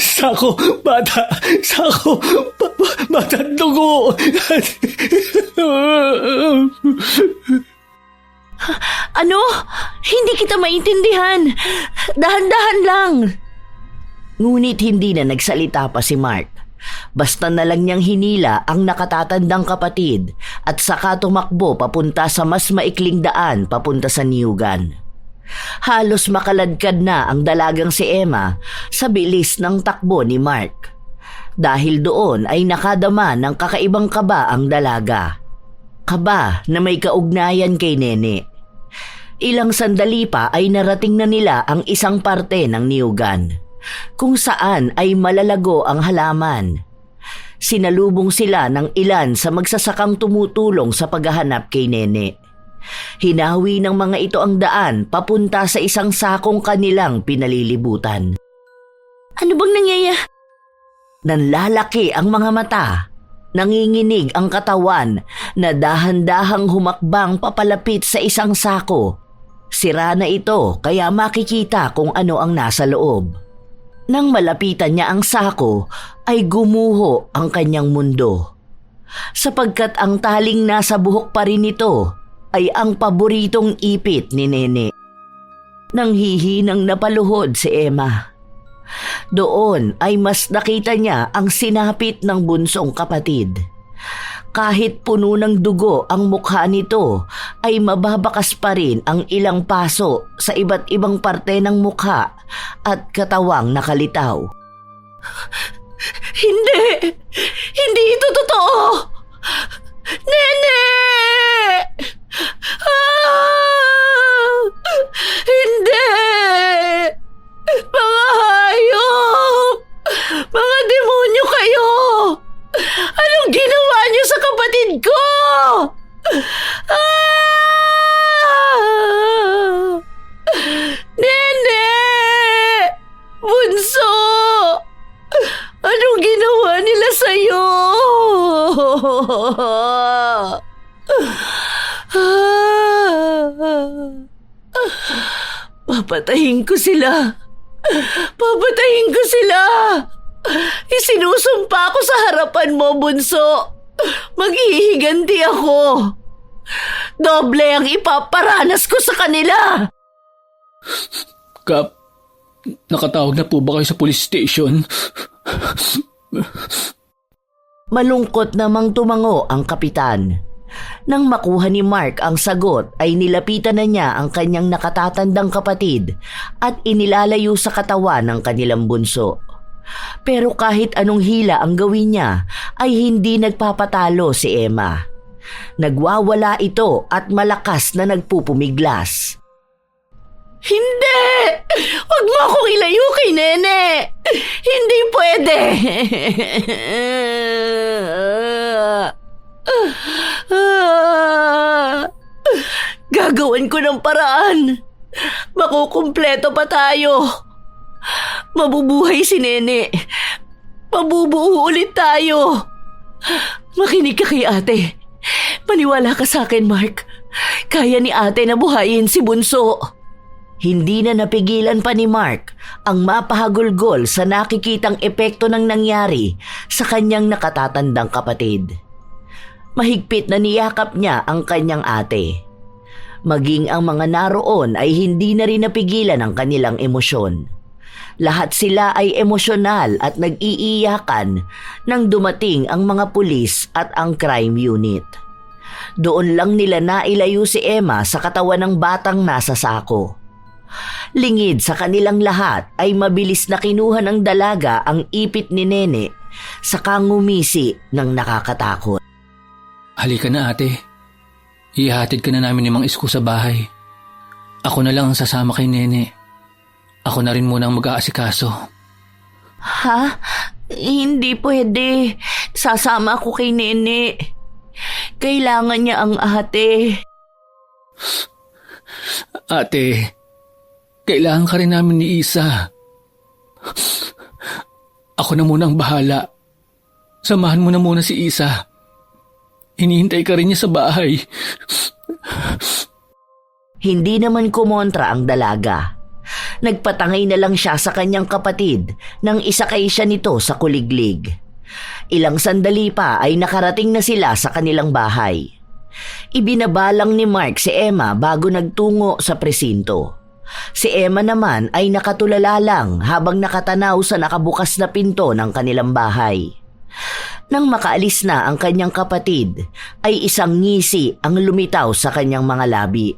Sako, bata! Sako, bata, dugo! Ano? Hindi kita maintindihan. Dahan-dahan lang. Ngunit hindi na nagsalita pa si Mark. Basta na lang niyang hinila ang nakatatandang kapatid at saka tumakbo papunta sa mas maikling daan papunta sa Newgan. Halos makaladkad na ang dalagang si Emma sa bilis ng takbo ni Mark. Dahil doon ay nakadama ng kakaibang kaba ang dalaga. Kaba na may kaugnayan kay Nene. Ilang sandali pa ay narating na nila ang isang parte ng Newgan, kung saan ay malalago ang halaman. Sinalubong sila ng ilan sa magsasakang tumutulong sa paghahanap kay Nene. Hinawi ng mga ito ang daan papunta sa isang sakong kanilang pinalilibutan. Ano bang nangyayari? Nanlalaki ang mga mata. Nanginginig ang katawan na dahan-dahang humakbang papalapit sa isang sako. Sira na ito kaya makikita kung ano ang nasa loob. Nang malapitan niya ang sako, ay gumuho ang kanyang mundo. Sapagkat ang taling nasa buhok pa rin nito ay ang paboritong ipit ni Nene. Nang hihinang napaluhod si Emma. Doon ay mas nakita niya ang sinapit ng bunsong kapatid. Kahit puno ng dugo ang mukha nito, ay mababakas pa rin ang ilang paso sa iba't ibang parte ng mukha at katawang nakalitaw. Hindi! Hindi ito totoo! Nene! Hindi! Mga hayop! Mga demonyo kayo! Anong ginawa niyo sa kapatid ko? Nene! Bunso! Anong ginawa nila sa'yo? Papatayin ko sila. Papatayin ko sila! Isinusumpa ako sa harapan mo, bunso. Maghihiganti ako. Doble ang ipaparanas ko sa kanila. Kap, nakatawag na po ba kayo sa police station? Malungkot namang tumango ang kapitan. Nang makuha ni Mark ang sagot ay nilapitan na niya ang kanyang nakatatandang kapatid at inilalayo sa katawan ng kanilang bunso. Pero kahit anong hila ang gawin niya ay hindi nagpapatalo si Emma. Nagwawala ito at malakas na nagpupumiglas. Hindi! Huwag mo akong ilayo kay Nene! Hindi pwede! Gagawin ko ng paraan. Makukumpleto pa tayo. Mabubuhay si Nene. Mabubuo ulit tayo. Makinig ka kay ate. Maniwala ka sa akin, Mark. Kaya ni ate na buhayin si Bunso. Hindi na napigilan pa ni Mark ang mapahagulgol sa nakikitang epekto ng nangyari sa kanyang nakatatandang kapatid. Mahigpit na niyakap niya ang kanyang ate. Maging ang mga naroon ay hindi na rin napigilan ang kanilang emosyon. Lahat sila ay emosyonal at nag-iiyakan nang dumating ang mga pulis at ang crime unit. Doon lang nila nailayo si Emma sa katawan ng batang nasa sako. Lingid sa kanilang lahat ay mabilis na kinuha ng dalaga ang ipit ni Nene saka ngumisi ng nakakatakot. Halika na ate. Ihatid ka na namin ni Mang Isko sa bahay. Ako na lang ang sasama kay Nene. Ako na rin muna ang mag-aasikaso. Ha? Hindi pwede. Sasama ako kay Nene. Kailangan niya ang ate. Ate, kailangan ka rin namin ni Isa. Ako na muna ang bahala. Samahan mo na muna si Isa. Hinihintay ka rin niya sa bahay. Hindi naman kumontra ang dalaga. Nagpatangay na lang siya sa kanyang kapatid nang isakay siya nito sa kuliglig. Ilang sandali pa ay nakarating na sila sa kanilang bahay. Ibinabalang ni Mark si Emma bago nagtungo sa presinto. Si Emma naman ay nakatulala lang habang nakatanaw sa nakabukas na pinto ng kanilang bahay. Nang makaalis na ang kanyang kapatid, ay isang ngisi ang lumitaw sa kanyang mga labi.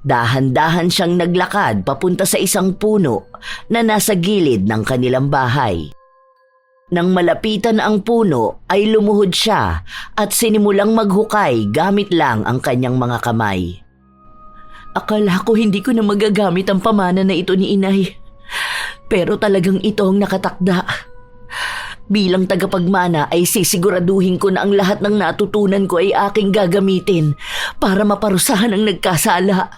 Dahan-dahan siyang naglakad papunta sa isang puno na nasa gilid ng kanilang bahay. Nang malapitan ang puno ay lumuhod siya at sinimulang maghukay gamit lang ang kanyang mga kamay. Akala ko hindi ko na magagamit ang pamana na ito ni Inay. Pero talagang ito ang nakatakda. Bilang tagapagmana ay sisiguraduhin ko na ang lahat ng natutunan ko ay aking gagamitin para maparusahan ang nagkasala.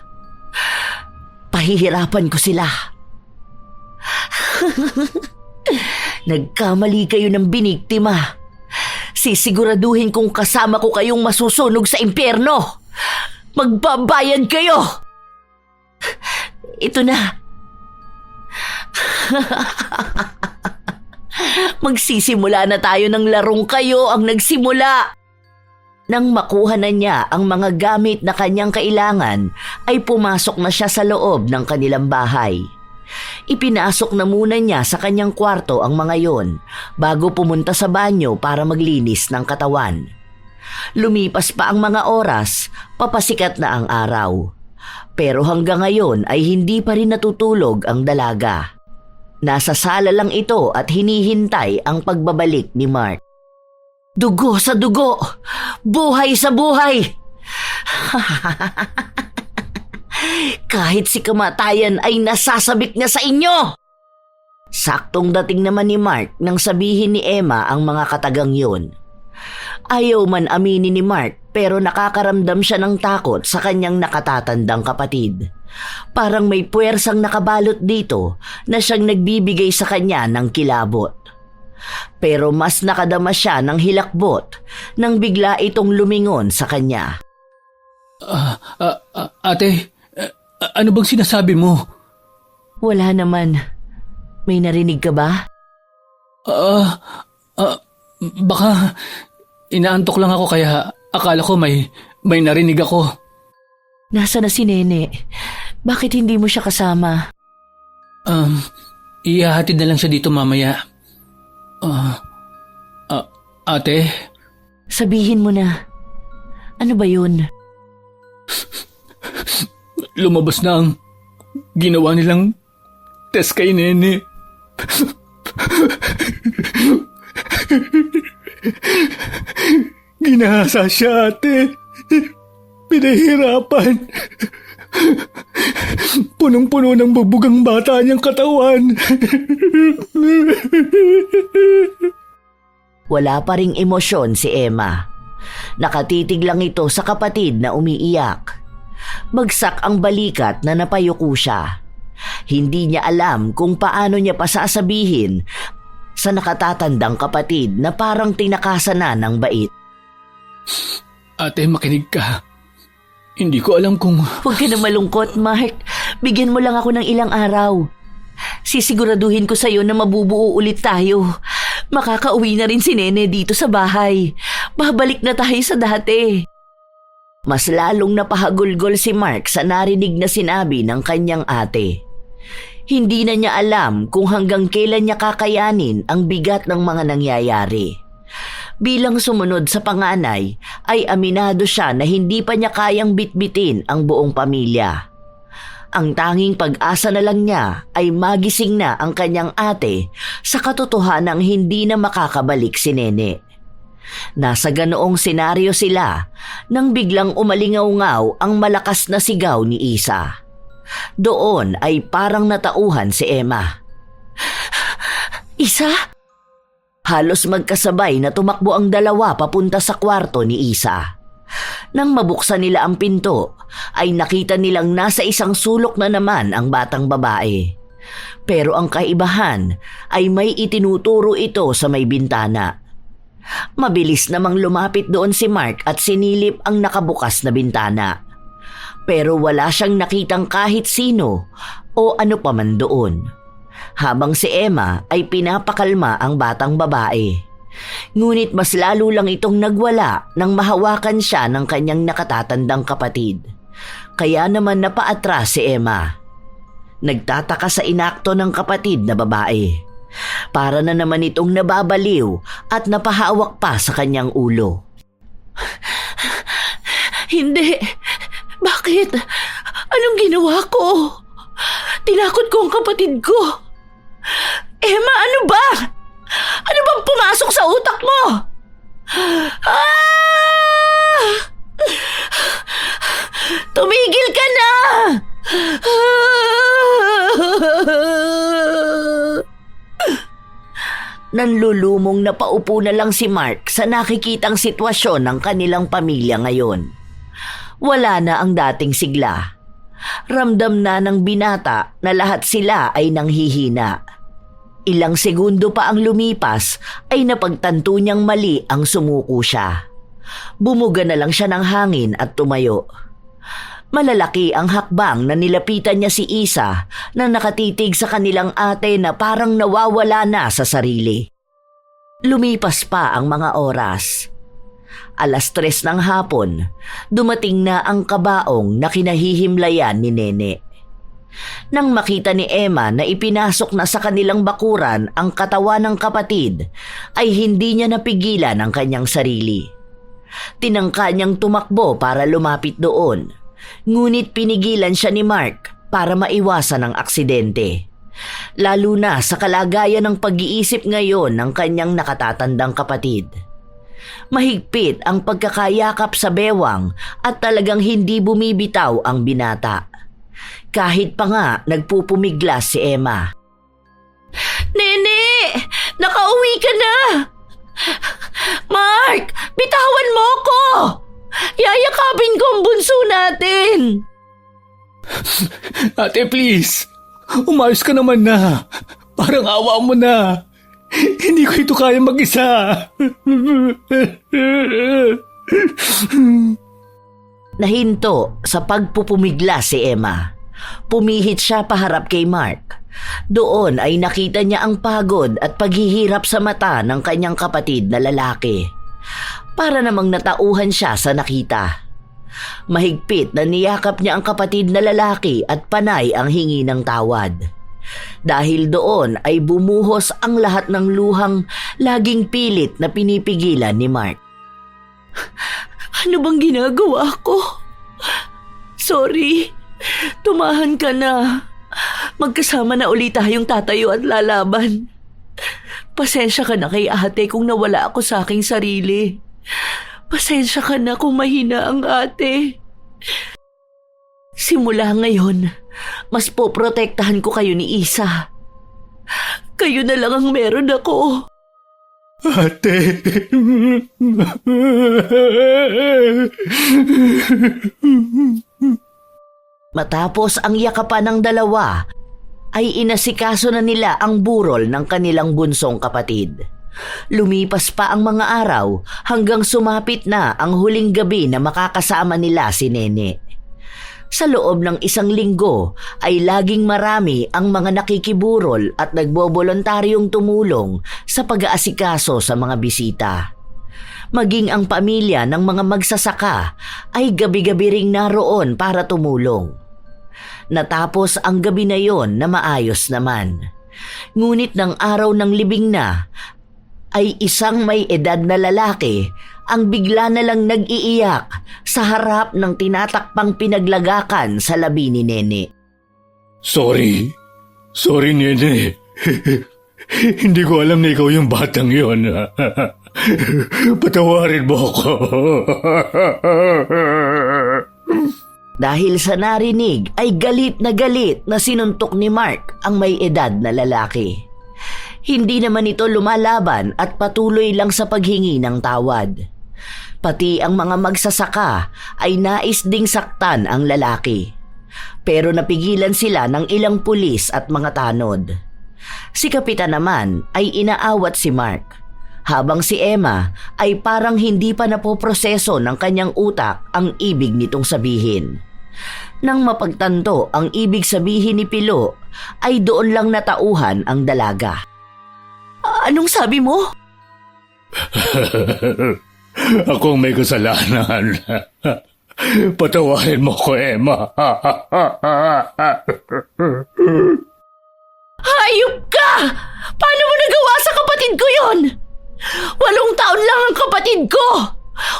Pahihirapan ko sila. Nagkamali kayo ng biniktima. Sisiguraduhin kong kasama ko kayong masusunog sa impyerno. Magbabayad kayo! Ito na. Magsisimula na tayo ng larong kayo ang nagsimula. Nang makuha na niya ang mga gamit na kanyang kailangan, ay pumasok na siya sa loob ng kanilang bahay. Ipinasok na muna niya sa kanyang kwarto ang mga yon bago pumunta sa banyo para maglinis ng katawan. Lumipas pa ang mga oras, papasikat na ang araw. Pero hanggang ngayon ay hindi pa rin natutulog ang dalaga. Nasa sala lang ito at hinihintay ang pagbabalik ni Mark. Dugo sa dugo! Buhay sa buhay! Kahit si kamatayan ay nasasabik na sa inyo! Saktong dating naman ni Mark nang sabihin ni Emma ang mga katagang yun. Ayaw man aminin ni Mark pero nakakaramdam siya ng takot sa kanyang nakatatandang kapatid. Parang may puwersang nakabalot dito na siyang nagbibigay sa kanya ng kilabot. Pero mas nakadama siya ng hilakbot nang bigla itong lumingon sa kanya. Ate, ano bang sinasabi mo? Wala naman. May narinig ka ba? Baka inaantok lang ako kaya akala ko may narinig ako. Nasa na si Nene? Bakit hindi mo siya kasama? Ihahatid na lang siya dito mamaya. Ate? Sabihin mo na. Ano ba yun? Lumabas na ang ginawa nilang test kay Nene. Ginahasa siya, ate. Pinahirapan. Punong-puno ng bubugang bata niyang katawan. Wala pa ring emosyon si Emma. Nakatitig lang ito sa kapatid na umiiyak. Bagsak ang balikat na napayuko siya. Hindi niya alam kung paano niya pa sasabihin sa nakatatandang kapatid na parang tinakasan na ng bait. Ate, makinig ka. Hindi ko alam kung... Huwag ka na malungkot, Mark. Bigyan mo lang ako ng ilang araw. Sisiguraduhin ko sa'yo na mabubuo ulit tayo. Makakauwi na rin si Nene dito sa bahay. Babalik na tayo sa dati. Mas lalong napahagulgol si Mark sa narinig na sinabi ng kanyang ate. Hindi na niya alam kung hanggang kailan niya kakayanin ang bigat ng mga nangyayari. Bilang sumunod sa panganay, ay aminado siya na hindi pa niya kayang bitbitin ang buong pamilya. Ang tanging pag-asa na lang niya ay magising na ang kanyang ate sa katotohanang hindi na makakabalik si Nene. Nasa ganoong senaryo sila nang biglang umalingaw-ngaw ang malakas na sigaw ni Isa. Doon ay parang natauhan si Emma. Isa? Halos magkasabay na tumakbo ang dalawa papunta sa kwarto ni Isa. Nang mabuksan nila ang pinto, ay nakita nilang nasa isang sulok na naman ang batang babae. Pero ang kaibahan ay may itinuturo ito sa may bintana. Mabilis namang lumapit doon si Mark at sinilip ang nakabukas na bintana. Pero wala siyang nakitang kahit sino o ano pa man doon. Habang si Emma ay pinapakalma ang batang babae. Ngunit mas lalo lang itong nagwala nang mahawakan siya ng kanyang nakatatandang kapatid. Kaya naman napaatras si Emma. Nagtataka sa inakto ng kapatid na babae. Para na naman itong nababaliw at napahawak pa sa kanyang ulo. Hindi. Bakit? Anong ginawa ko? Tinakot ko ang kapatid ko. Emma, ano ba? Ano bang pumasok sa utak mo? Tumigil ka na! Nanlulumong na paupo na lang si Mark sa nakikitang sitwasyon ng kanilang pamilya ngayon. Wala na ang dating sigla. Ramdam na ng binata na lahat sila ay nanghihina. Ilang segundo pa ang lumipas ay napagtanto niyang mali ang sumuko siya. Bumuga na lang siya ng hangin at tumayo. Malalaki ang hakbang na nilapitan niya si Isa na nakatitig sa kanilang ate na parang nawawala na sa sarili. Lumipas pa ang mga oras. 3:00 ng hapon, dumating na ang kabaong na kinahihimlayan ni Nene. Nang makita ni Emma na ipinasok na sa kanilang bakuran ang katawan ng kapatid, ay hindi niya napigilan ang kanyang sarili. Tinangka niyang tumakbo para lumapit doon, ngunit pinigilan siya ni Mark para maiwasan ang aksidente. Lalo na sa kalagayan ng pag-iisip ngayon ng kanyang nakatatandang kapatid. Mahigpit ang pagkakayakap sa bewang at talagang hindi bumibitaw ang binata. Kahit pa nga nagpupumiglas si Emma. Nene! Nakauwi ka na! Mark! Bitawan mo ko! Yayakapin ko ang bunso natin! Ate, please! Umayos ka naman na! Parang awa mo na! Hindi ko ito kaya mag-isa! Nahinto sa pagpupumiglas si Emma. Pumihit siya paharap kay Mark. Doon ay nakita niya ang pagod at paghihirap sa mata ng kanyang kapatid na lalaki. Para namang natauhan siya sa nakita. Mahigpit na niyakap niya ang kapatid na lalaki at panay ang hingi ng tawad. Dahil doon ay bumuhos ang lahat ng luhang laging pilit na pinipigilan ni Mark. Ano bang ginagawa ko? Sorry, tumahan ka na. Magkasama na ulit tayong tatayo at lalaban. Pasensya ka na kay ate kung nawala ako sa aking sarili. Pasensya ka na kung mahina ang ate. Simula ngayon, mas poprotektahan ko kayo ni Isa. Kayo na lang ang meron ako. Ate. Matapos ang yakapan ng dalawa, ay inasikaso na nila ang burol ng kanilang bunsong kapatid. Lumipas pa ang mga araw hanggang sumapit na ang huling gabi na makakasama nila si Nene. Sa loob ng 1 linggo ay laging marami ang mga nakikiburol at nagbobolontaryong tumulong sa pag-aasikaso sa mga bisita. Maging ang pamilya ng mga magsasaka ay gabi-gabi ring naroon para tumulong. Natapos ang gabi na yon na maayos naman. Ngunit ng araw ng libing na, ay isang may edad na lalaki ang bigla na lang nag-iiyak sa harap ng tinatakpang pinaglagakan sa labi ni Nene. Sorry, Nene. Hindi ko alam na ikaw yung batang yon. Patawarin mo ako. Dahil sa narinig ay galit na sinuntok ni Mark ang may edad na lalaki. Hindi naman ito lumalaban at patuloy lang sa paghingi ng tawad. Pati ang mga magsasaka ay nais ding saktan ang lalaki. Pero napigilan sila ng ilang pulis at mga tanod. Si Kapitan naman ay inaawat si Mark, habang si Emma ay parang hindi pa napoproseso ng kanyang utak ang ibig nitong sabihin. Nang mapagtanto ang ibig sabihin ni Pilo, ay doon lang natauhan ang dalaga. Anong sabi mo? Akong may kasalanan. Patawarin mo ko, Emma. Hayop ka! Paano mo nagawa sa kapatid ko yon? 8 taon lang ang kapatid ko!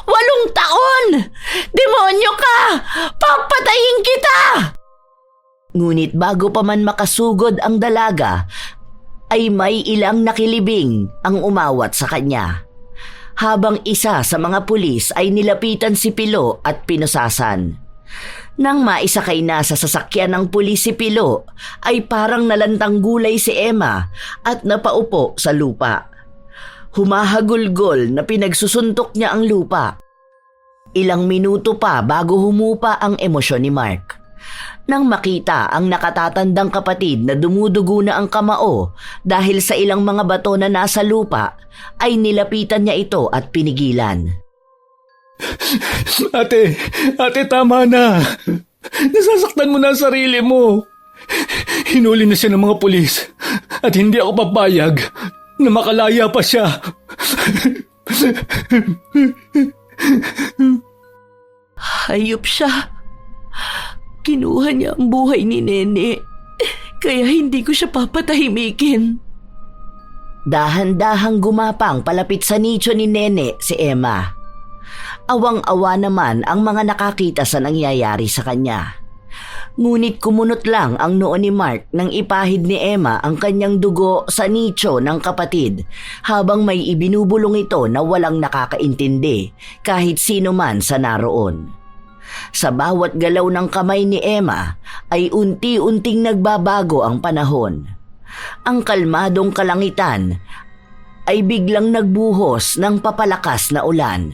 8 taon! Demonyo ka! Papatayin kita! Ngunit bago pa man makasugod ang dalaga, ay may ilang nakilibing ang umawat sa kanya. Habang isa sa mga pulis ay nilapitan si Pilo at pinusasan. Nang maisakay na sa sasakyan ng pulis si Pilo, ay parang nalantang gulay si Emma at napaupo sa lupa. Humahagulgol na pinagsusuntok niya ang lupa. Ilang minuto pa bago humupa ang emosyon ni Mark. Nang makita ang nakatatandang kapatid na dumudugo na ang kamao dahil sa ilang mga bato na nasa lupa, ay nilapitan niya ito at pinigilan. Ate, tama na. Nasasaktan mo na ang sarili mo. Hinuli na siya ng mga pulis at hindi ako papayag na makalaya pa siya. Hayop siya. Kinuha niya ang buhay ni Nene, kaya hindi ko siya papatahimikin. Dahan-dahang gumapang palapit sa nicho ni Nene si Emma. Awang-awa naman ang mga nakakita sa nangyayari sa kanya. Ngunit kumunot lang ang noo ni Mark nang ipahid ni Emma ang kanyang dugo sa nicho ng kapatid habang may ibinubulong ito na walang nakakaintindi kahit sino man sa naroon. Sa bawat galaw ng kamay ni Emma ay unti-unting nagbabago ang panahon. Ang kalmadong kalangitan ay biglang nagbuhos ng papalakas na ulan.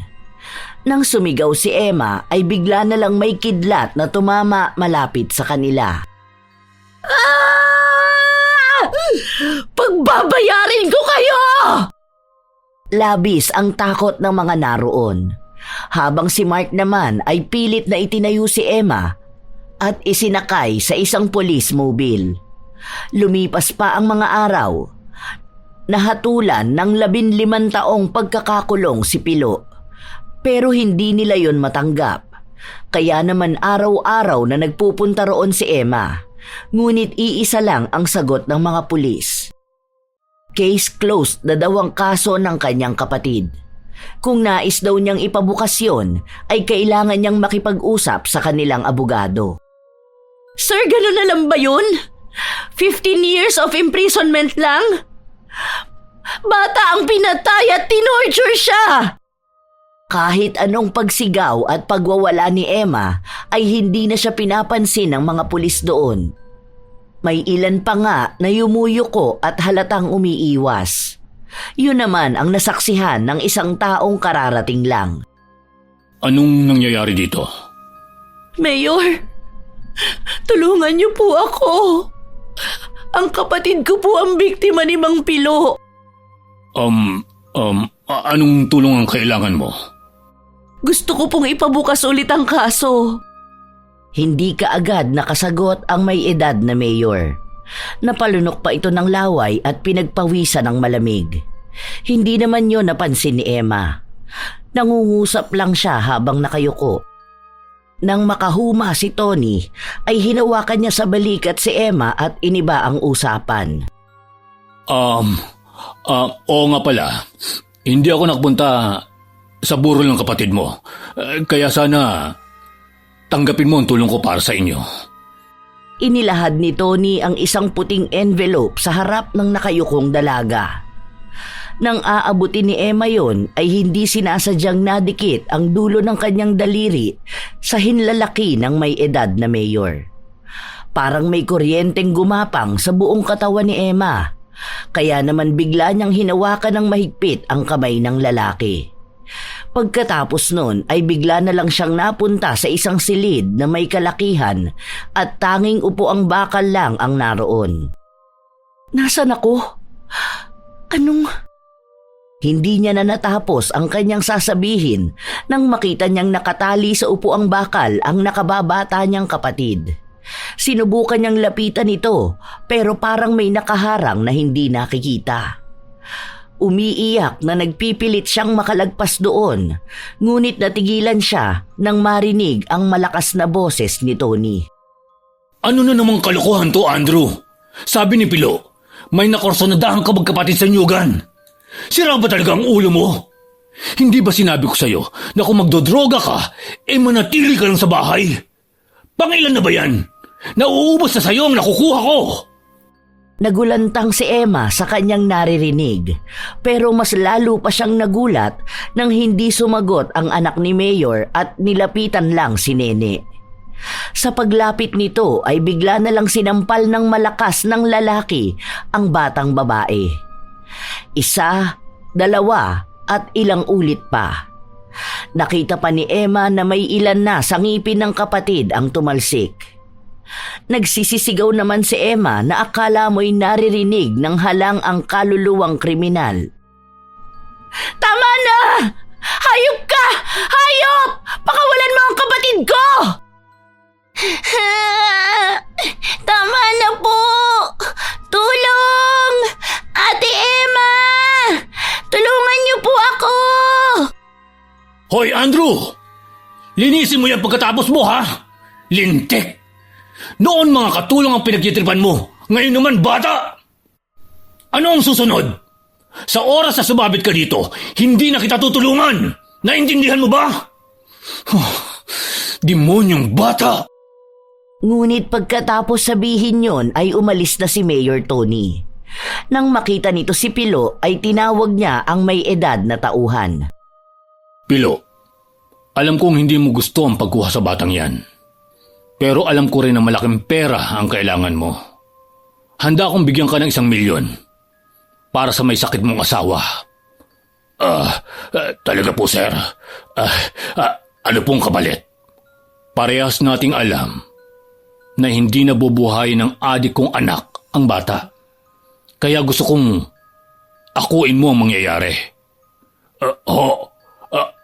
Nang sumigaw si Emma ay bigla na lang may kidlat na tumama malapit sa kanila. Pagbabayarin ko kayo! Labis ang takot ng mga naroon. Habang si Mark naman ay pilit na itinayo si Emma, at isinakay sa isang police mobile. Lumipas pa ang mga araw. Nahatulan ng 15 taong pagkakakulong si Pilo. Pero hindi nila yon matanggap. Kaya naman araw-araw na nagpupunta roon si Emma. Ngunit iisa lang ang sagot ng mga pulis. Case closed na daw ang kaso ng kanyang kapatid. Kung nais daw niyang ipabukas yun, ay kailangan niyang makipag-usap sa kanilang abogado. Sir, gano'n na lang ba yun? 15 years of imprisonment lang? Bata ang pinatay at tinorture siya! Kahit anong pagsigaw at pagwawala ni Emma ay hindi na siya pinapansin ng mga pulis doon. May ilan pa nga na yumuyuko at halatang umiiwas. Yun naman ang nasaksihan ng isang taong kararating lang. Anong nangyayari dito? Mayor, tulungan niyo po ako. Ang kapatid ko po ang biktima ni Mang Pilo. Anong tulong ang kailangan mo? Gusto ko pong ipabukas ulit ang kaso. Hindi kaagad nakasagot ang may edad na mayor. Napalunok pa ito ng laway at pinagpawisan ng malamig. Hindi naman yon napansin ni Emma. Nangungusap lang siya habang nakayuko. Nang makahuma si Tony, ay hinawakan niya sa balikat si Emma at iniba ang usapan. Oo nga pala. Hindi ako nakapunta sa burol ng kapatid mo. Kaya sana tanggapin mo ang tulong ko para sa inyo. Inilahad ni Tony ang isang puting envelope sa harap ng nakayukong dalaga. Nang aabutin ni Emma yon ay hindi sinasadyang nadikit ang dulo ng kanyang daliri sa hinlalaki ng may edad na mayor. Parang may kuryenteng gumapang sa buong katawan ni Emma, kaya naman bigla niyang hinawakan ng mahigpit ang kamay ng lalaki. Pagkatapos nun ay bigla na lang siyang napunta sa isang silid na may kalakihan at tanging upo ang bakal lang ang naroon. Nasaan ako? Anong... Hindi niya na natapos ang kanyang sasabihin nang makita niyang nakatali sa upuang bakal ang nakababata niyang kapatid. Sinubukan niyang lapitan ito pero parang may nakaharang na hindi nakikita. Umiiyak na nagpipilit siyang makalagpas doon, ngunit natigilan siya nang marinig ang malakas na boses ni Tony. Ano na namang kalokohan to, Andrew? Sabi ni Pilo, may nakorsonadahan ka magkapatid sa Nyugan. Sira ba talaga ang ulo mo? Hindi ba sinabi ko sa'yo na kung magdodroga ka, manatili ka lang sa bahay? Pangilan na ba yan? Nauubos na sa'yo ang nakukuha ko! Nagulantang si Emma sa kanyang naririnig, pero mas lalo pa siyang nagulat nang hindi sumagot ang anak ni Mayor at nilapitan lang si Nene. Sa paglapit nito ay bigla na lang sinampal ng malakas ng lalaki ang batang babae. 1, 2, at ilang ulit pa. Nakita pa ni Emma na may ilan na sa ngipin ng kapatid ang tumalsik. Nagsisisigaw naman si Emma na akala mo'y naririnig ng halang ang kaluluwang kriminal. Tama na! Hayop ka! Hayop! Pakawalan mo ang kapatid ko! Tama na po! Tulong! Ate Emma! Tulungan niyo po ako! Hoy, Andrew! Linisin mo yan pagkatapos mo, ha? Lintik! Noon mga katulong ang pinagtitripan mo. Ngayon naman, bata! Ano ang susunod? Sa oras na sumabit ka dito, hindi na kita tutulungan. Naintindihan mo ba? Demonyong bata! Ngunit pagkatapos sabihin yon ay umalis na si Mayor Tony. Nang makita nito si Pilo ay tinawag niya ang may edad na tauhan. Pilo, alam kong hindi mo gusto ang pagkuha sa batang yan. Pero alam ko rin na malaking pera ang kailangan mo. Handa akong bigyan ka ng 1 milyon para sa may sakit mong asawa. Talaga po, sir. Ano pong kapalit? Parehas nating alam na hindi nabubuhay ng adik kong anak ang bata. Kaya gusto kong akuin mo ang mangyayari.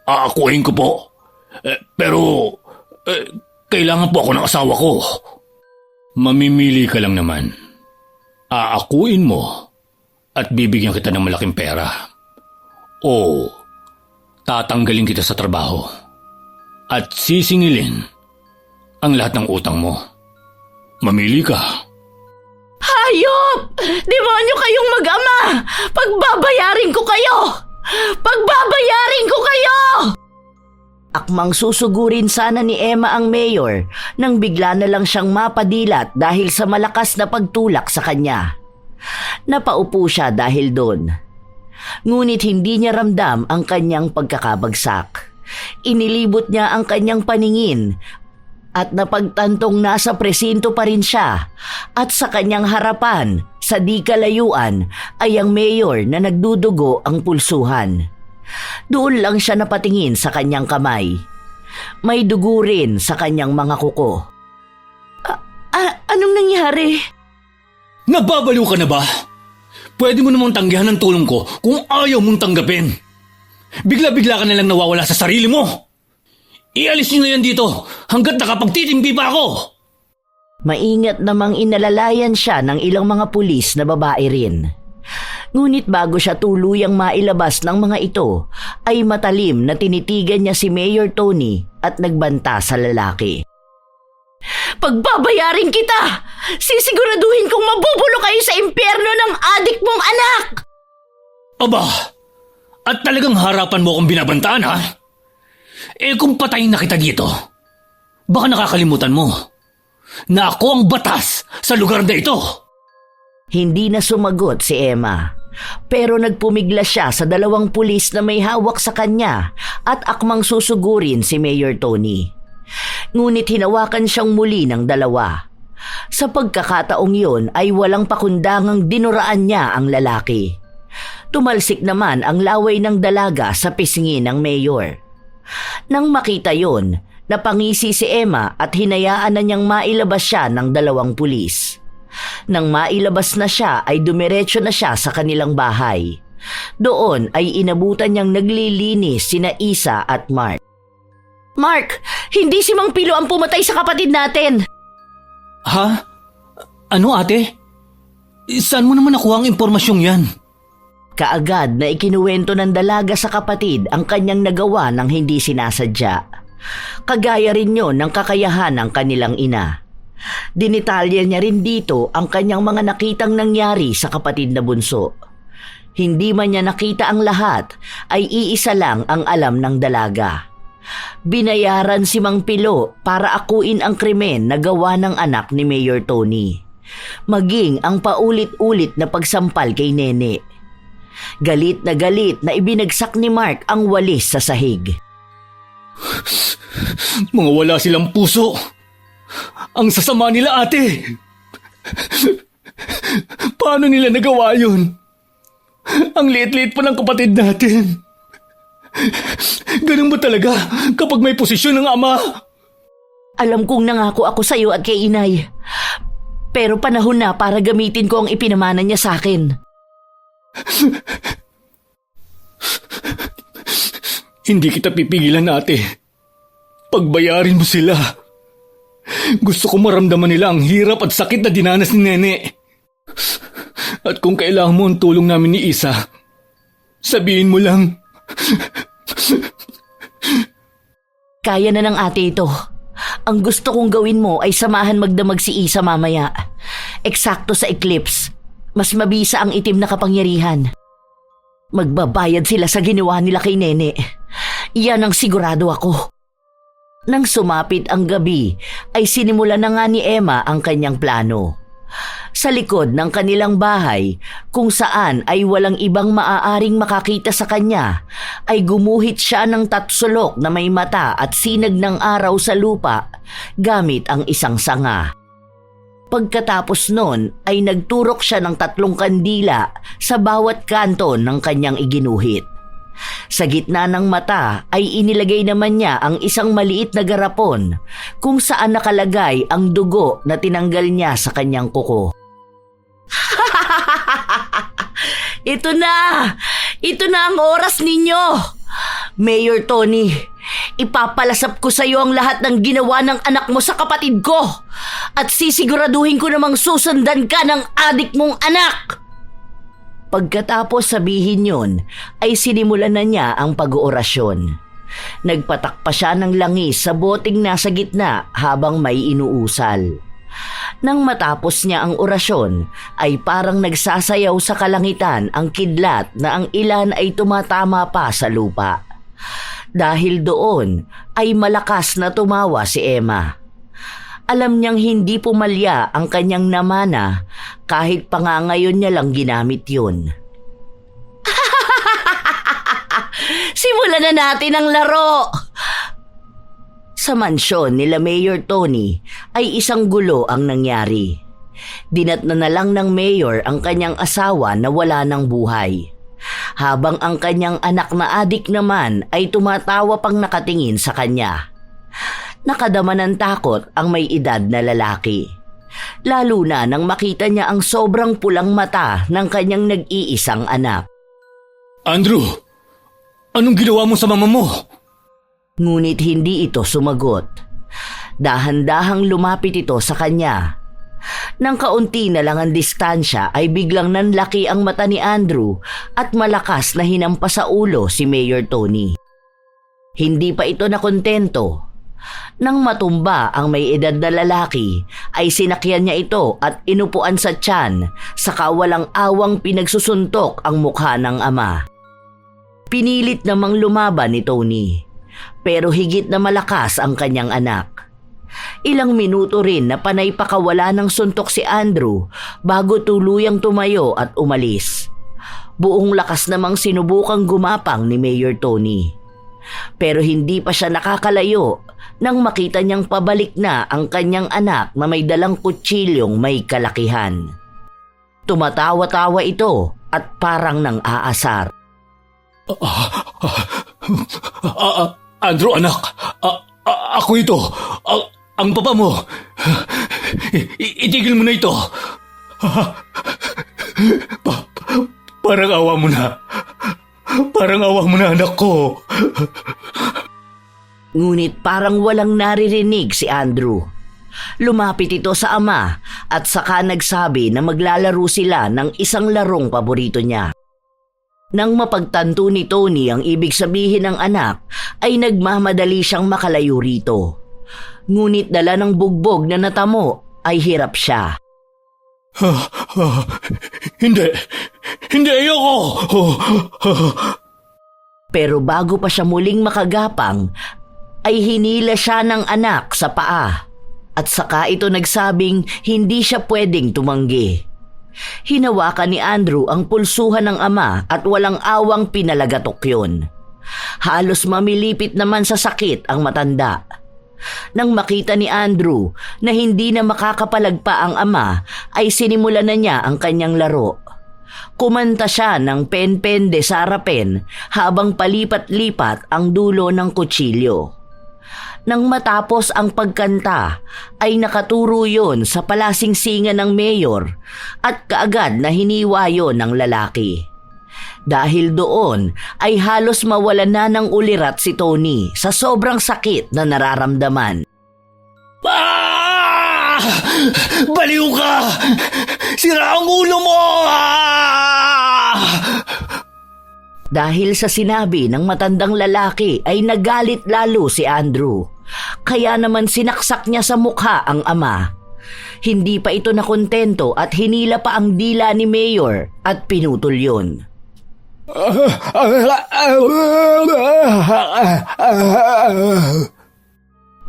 Akuin ko po. Pero Kailangan po ako ng asawa ko. Mamimili ka lang naman. Aakuin mo at bibigyan kita ng malaking pera. O tatanggalin kita sa trabaho at sisingilin ang lahat ng utang mo. Mamili ka. Hayop! Demonyo kayong mag-ama! Pagbabayarin ko kayo! Pagbabayarin ko kayo! Akmang susugurin sana ni Emma ang mayor nang bigla na lang siyang mapadilat dahil sa malakas na pagtulak sa kanya. Napaupo siya dahil doon. Ngunit hindi niya ramdam ang kanyang pagkakabagsak. Inilibot niya ang kanyang paningin at napagtantong nasa presinto pa rin siya at sa kanyang harapan, sa di kalayuan, ay ang mayor na nagdudugo ang pulsuhan. Doon lang siya napatingin sa kanyang kamay. May dugo rin sa kanyang mga kuko. Anong nangyari? Nababaliw ka na ba? Pwede mo namang tanggihan ng tulong ko kung ayaw mong tanggapin. Bigla-bigla ka na lang nawawala sa sarili mo. Ialis nyo na yan dito hanggat nakapagtitimpi pa ako. Maingat namang inalalayan siya ng ilang mga pulis na babae rin. Ngunit bago siya tuluyang mailabas ng mga ito, ay matalim na tinitigan niya si Mayor Tony at nagbanta sa lalaki. Pagbabayarin kita! Sisiguraduhin kong mabubulo kayo sa impyerno ng adik mong anak! Aba, at talagang harapan mo akong binabantaan ha? Eh kung patayin na kita dito, baka nakakalimutan mo na ako ang batas sa lugar na ito. Hindi na sumagot si Emma, pero nagpumigla siya sa dalawang pulis na may hawak sa kanya at akmang susugurin si Mayor Tony. Ngunit hinawakan siyang muli ng dalawa. Sa pagkakataong yun ay walang pakundangang dinuraan niya ang lalaki. Tumalsik naman ang laway ng dalaga sa pisngi ng mayor. Nang makita yon, napangisi si Emma at hinayaan na niyang mailabas siya ng dalawang pulis. Nang mailabas na siya ay dumiretso na siya sa kanilang bahay. Doon ay inabutan niyang naglilinis sina Isa at Mark. Mark, hindi si Mang Pilo ang pumatay sa kapatid natin. Ha? Ano ate? Saan mo naman nakuha ang impormasyong yan? Kaagad na ikinuwento ng dalaga sa kapatid ang kanyang nagawa ng hindi sinasadya. Kagaya rin yon ng kakayahan ng kanilang ina. Dinitalya niya rin dito ang kanyang mga nakitang nangyari sa kapatid na bunso. Hindi man niya nakita ang lahat, ay iisa lang ang alam ng dalaga. Binayaran si Mang Pilo para akuin ang krimen na gawa ng anak ni Mayor Tony. Maging ang paulit-ulit na pagsampal kay Nene. Galit na ibinagsak ni Mark ang walis sa sahig. Mga wala silang puso. Ang sasama nila ate. Paano nila nagawa yun? Ang liit-liit pa ng kapatid natin. Ganun ba talaga kapag may posisyon ng ama? Alam kong nangako ako sa iyo at kay inay. Pero panahon na para gamitin ko ang ipinamana niya sa akin. Hindi kita pipigilan ate. Pagbayarin mo sila. Gusto ko maramdaman nila ang hirap at sakit na dinanas ni Nene. At kung kailangan mo ang tulong namin ni Isa, sabihin mo lang. Kaya na ng ate ito. Ang gusto kong gawin mo ay samahan magdamag si Isa mamaya. Eksakto sa eclipse. Mas mabisa ang itim na kapangyarihan. Magbabayad sila sa ginawa nila kay Nene. Yan ang sigurado ako. Nang sumapit ang gabi, ay sinimula na nga ni Emma ang kanyang plano. Sa likod ng kanilang bahay, kung saan ay walang ibang maaaring makakita sa kanya, ay gumuhit siya ng tatsulok na may mata at sinag ng araw sa lupa gamit ang isang sanga. Pagkatapos nun ay nagturok siya ng 3 kandila sa bawat kanto ng kanyang iginuhit. Sa gitna ng mata ay inilagay naman niya ang isang maliit na garapon kung saan nakalagay ang dugo na tinanggal niya sa kanyang kuko. Ito na! Ito na ang oras ninyo! Mayor Tony, Ipapalasap ko sa iyo ang lahat ng ginawa ng anak mo sa kapatid ko at sisiguraduhin ko namang susundan ka ng adik mong anak. Pagkatapos sabihin yun, ay sinimulan na niya ang pag-oorasyon. Nagpatak pa siya ng langis sa boteng nasa gitna habang may inuusal. Nang matapos niya ang orasyon, ay parang nagsasayaw sa kalangitan ang kidlat na ang ilan ay tumatama pa sa lupa. Dahil doon ay malakas na tumawa si Emma. Alam niyang hindi pumalya ang kanyang namana kahit pa nga ngayon niya lang ginamit yun. Simulan na natin ang laro! Sa mansyon nila Mayor Tony ay isang gulo ang nangyari. Dinatna na lang ng mayor ang kanyang asawa na wala ng buhay. Habang ang kanyang anak na adik naman ay tumatawa pang nakatingin sa kanya. Nakadama ng takot ang may edad na lalaki. Lalo na nang makita niya ang sobrang pulang mata ng kanyang nag-iisang anak. Andrew, anong ginawa mo sa mama mo? Ngunit hindi ito sumagot. Dahan-dahang lumapit ito sa kanya. Nang kaunti na lang ang distansya ay biglang nanlaki ang mata ni Andrew at malakas na hinampa sa ulo si Mayor Tony. Hindi pa ito nakontento. Nang matumba ang may edad na lalaki ay sinakyan niya ito at inupuan sa tiyan saka walang awang pinagsusuntok ang mukha ng ama. Pinilit namang lumaban ni Tony. Pero higit na malakas ang kanyang anak. Ilang minuto rin na panay pakawala ng suntok si Andrew bago tuluyang tumayo at umalis. Buong lakas namang sinubukang gumapang ni Mayor Tony. Pero hindi pa siya nakakalayo nang makita niyang pabalik na ang kanyang anak na may dalang kutsilyong may kalakihan. Tumatawa-tawa ito at parang nang aasar. Andrew, anak, ako ito. Ang papa mo. Itigil mo na ito. Parang awa mo na. Parang awa mo na, anak ko. Ngunit parang walang naririnig si Andrew. Lumapit ito sa ama at saka nagsabi na maglalaro sila ng isang larong paborito niya. Nang mapagtanto ni Tony ang ibig sabihin ng anak, ay nagmamadali siyang makalayo rito. Ngunit dala ng bugbog na natamo ay hirap siya. Hindi ayoko. Pero bago pa siya muling makagapang, ay hinila siya ng anak sa paa at saka ito nagsabing hindi siya pwedeng tumanggi. Hinawakan ni Andrew ang pulsuhan ng ama at walang awang pinalagatok yun. Halos mamilipit naman sa sakit ang matanda. Nang makita ni Andrew na hindi na makakapalagpa ang ama, ay sinimulan na niya ang kanyang laro. Kumanta siya ng pen-pen de Sarapen habang palipat-lipat ang dulo ng kutsilyo. Nang matapos ang pagkanta, ay nakaturo yon sa palasingsingan ng mayor at kaagad na hiniwa yon ng lalaki. Dahil doon ay halos mawalan na ng ulirat si Tony sa sobrang sakit na nararamdaman. Ah! Baliw ka! Sira ang ulo mo! Ah! Dahil sa sinabi ng matandang lalaki ay nagalit lalo si Andrew. Kaya naman sinaksak niya sa mukha ang ama. Hindi pa ito nakontento at hinila pa ang dila ni Mayor at pinutol yun.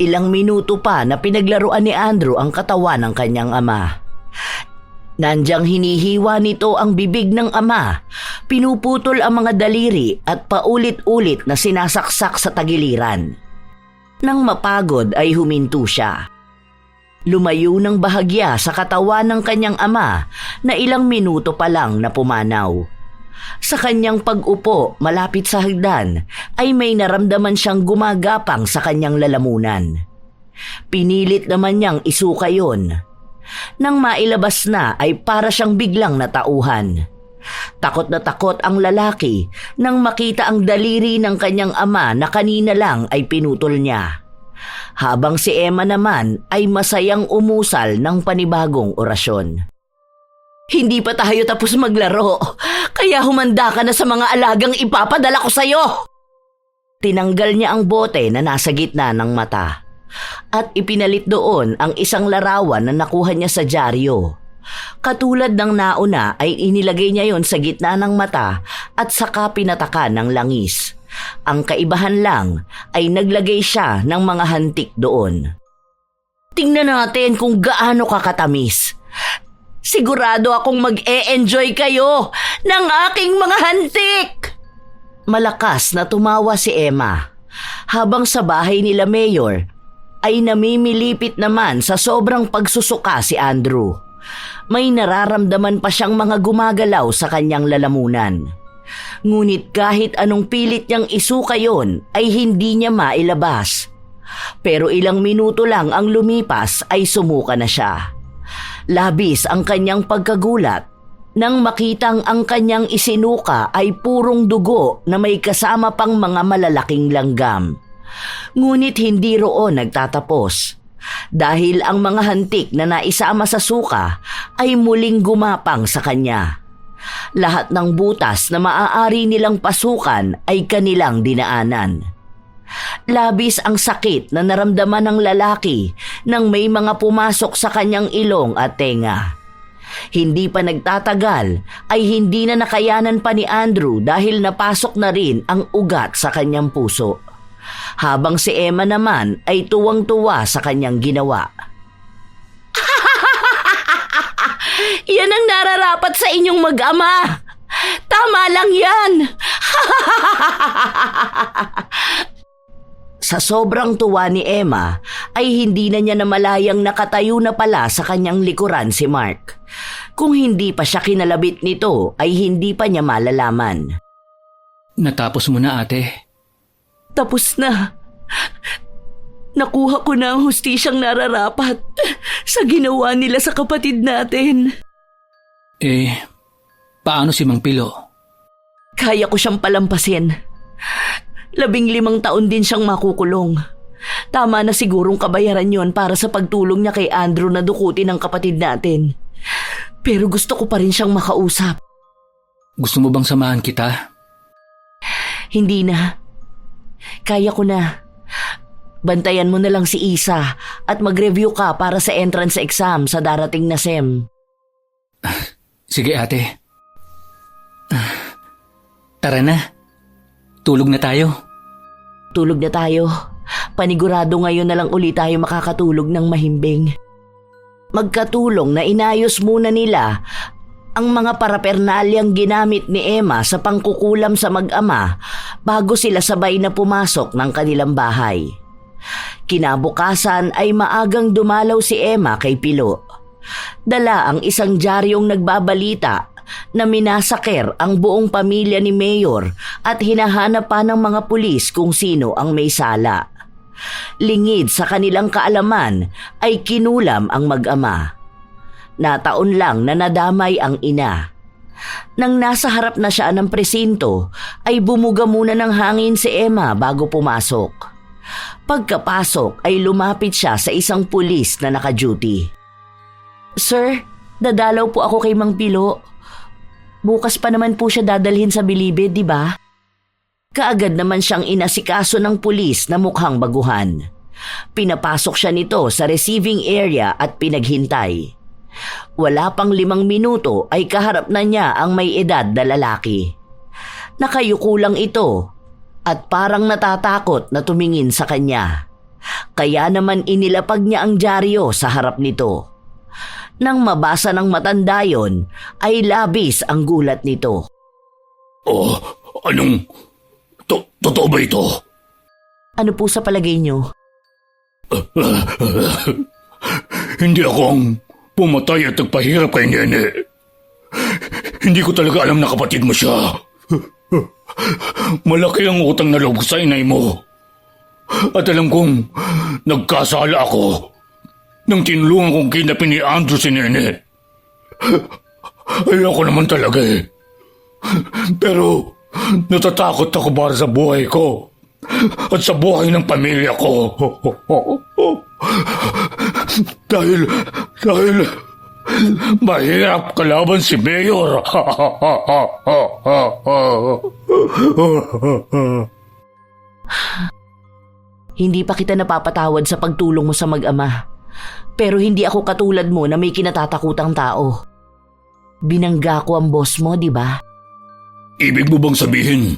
Ilang minuto pa na pinaglaruan ni Andrew ang katawan ng kanyang ama. Nandyang hinihiwa nito ang bibig ng ama, pinuputol ang mga daliri at paulit-ulit na sinasaksak sa tagiliran. Nang mapagod ay huminto siya. Lumayo ng bahagya sa katawan ng kanyang ama na ilang minuto pa lang na pumanaw. Sa kanyang pag-upo malapit sa hagdan ay may naramdaman siyang gumagapang sa kanyang lalamunan. Pinilit naman niyang isuka yon. Nang mailabas na ay para siyang biglang natauhan. Takot na takot ang lalaki nang makita ang daliri ng kanyang ama na kanina lang ay pinutol niya. Habang si Emma naman ay masayang umusal ng panibagong orasyon. Hindi pa tayo tapos maglaro, kaya humanda ka na sa mga alagang ipapadala ko sa'yo. Tinanggal niya ang bote na nasa gitna ng mata at ipinalit doon ang isang larawan na nakuha niya sa dyaryo. Katulad ng nauna ay inilagay niya yon sa gitna ng mata at saka pinatakan ng langis. Ang kaibahan lang ay naglagay siya ng mga hantik doon. Tingnan natin kung gaano kakatamis. Sigurado akong mag-e-enjoy kayo ng aking mga hantik! Malakas na tumawa si Emma habang sa bahay nila Mayor ay namimilipit naman sa sobrang pagsusuka si Andrew. May nararamdaman pa siyang mga gumagalaw sa kanyang lalamunan. Ngunit kahit anong pilit niyang isuka yon ay hindi niya mailabas. Pero ilang minuto lang ang lumipas ay sumuka na siya. Labis ang kanyang pagkagulat nang makitang ang kanyang isinuka ay purong dugo na may kasama pang mga malalaking langgam. Ngunit hindi roon nagtatapos. Dahil ang mga hantik na naisama sa suka ay muling gumapang sa kanya. Lahat ng butas na maaari nilang pasukan ay kanilang dinaanan. Labis ang sakit na naramdaman ng lalaki nang may mga pumasok sa kanyang ilong at tenga. Hindi pa nagtatagal ay hindi na nakayanan pa ni Andrew dahil napasok na rin ang ugat sa kanyang puso. Habang si Emma naman ay tuwang-tuwa sa kanyang ginawa. Yan ang nararapat sa inyong mag-ama. Tama lang yan. Sa sobrang tuwa ni Emma ay hindi na niya namalayang nakatayo na pala sa kanyang likuran si Mark. Kung hindi pa siya kinalabit nito ay hindi pa niya malalaman. Natapos mo na, ate. Tapos na. Nakuha ko na ang hustisyang nararapat sa ginawa nila sa kapatid natin. Paano si Mang Pilo? Kaya ko siyang palampasin. 15 taon din siyang makukulong. Tama na sigurong kabayaran yon para sa pagtulong niya kay Andrew na dukutin ang kapatid natin. Pero gusto ko pa rin siyang makausap. Gusto mo bang samahan kita? Hindi na. Kaya ko na. Bantayan mo na lang si Isa at mag-review ka para sa entrance exam sa darating na SEM. Sige, ate. Tara na. Tulog na tayo. Tulog na tayo. Panigurado ngayon na lang uli tayo makakatulog ng mahimbing. Magkatulong na inayos muna nila ang mga parapernalyang ginamit ni Emma sa pangkukulam sa mag-ama bago sila sabay na pumasok ng kanilang bahay. Kinabukasan ay maagang dumalaw si Emma kay Pilo. Dala ang isang dyaryong nagbabalita na minasaker ang buong pamilya ni Mayor at hinahanap pa ng mga pulis kung sino ang may sala. Lingid sa kanilang kaalaman ay kinulam ang mag-ama. Nataon lang na nadamay ang ina. Nang nasa harap na siya ng presinto ay bumuga muna ng hangin si Emma bago pumasok. Pagkapasok ay lumapit siya sa isang pulis na naka-duty. Sir, dadalaw po ako kay Mang Pilo. Bukas pa naman po siya dadalhin sa Bilibid, di ba? Kaagad naman siyang inasikaso ng pulis na mukhang baguhan. Pinapasok siya nito sa receiving area at pinaghintay. Wala pang 5 minuto ay kaharap na niya ang may edad na lalaki. Nakayuko lang ito at parang natatakot na tumingin sa kanya. Kaya naman inilapag niya ang dyaryo sa harap nito. Nang mabasa ng matanda yon, ay labis ang gulat nito. Oh, anong... Totoo ba ito? Ano po sa palagay niyo? Hindi ako ang pumatay at nagpahirap kay Nene. Hindi ko talaga alam na kapatid mo siya. Malaki ang utang na loob sa inay mo. At alam kong nagkasala ako nang tinulungan kong kinapin ni Andrew si Nene. Ayoko naman talaga eh. Pero natatakot ako para sa buhay ko at sa buhay ng pamilya ko. dahil mahirap kalaban si Mayor. Hindi pa kita napapatawad sa pagtulong mo sa mag-ama. Pero hindi ako katulad mo na may kinatatakutang tao. Binangga ko ang boss mo, di ba? Ibig mo bang sabihin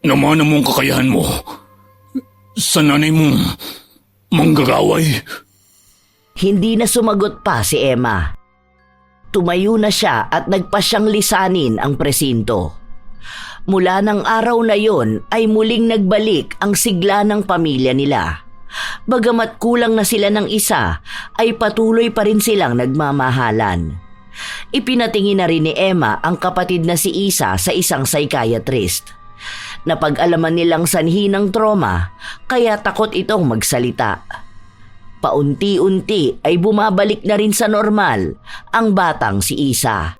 na mana mong kakayahan mo sa nanay mong manggagaway? Hindi na sumagot pa si Emma. Tumayo na siya at nagpa siyang lisanin ang presinto. Mula ng araw na yon ay muling nagbalik ang sigla ng pamilya nila. Bagamat kulang na sila ng isa, ay patuloy pa rin silang nagmamahalan. Ipinatingin na rin ni Emma ang kapatid na si Isa sa isang psychiatrist. Napag-alaman nilang sanhi ng trauma, kaya takot itong magsalita. Paunti-unti ay bumabalik na rin sa normal ang batang si Isa.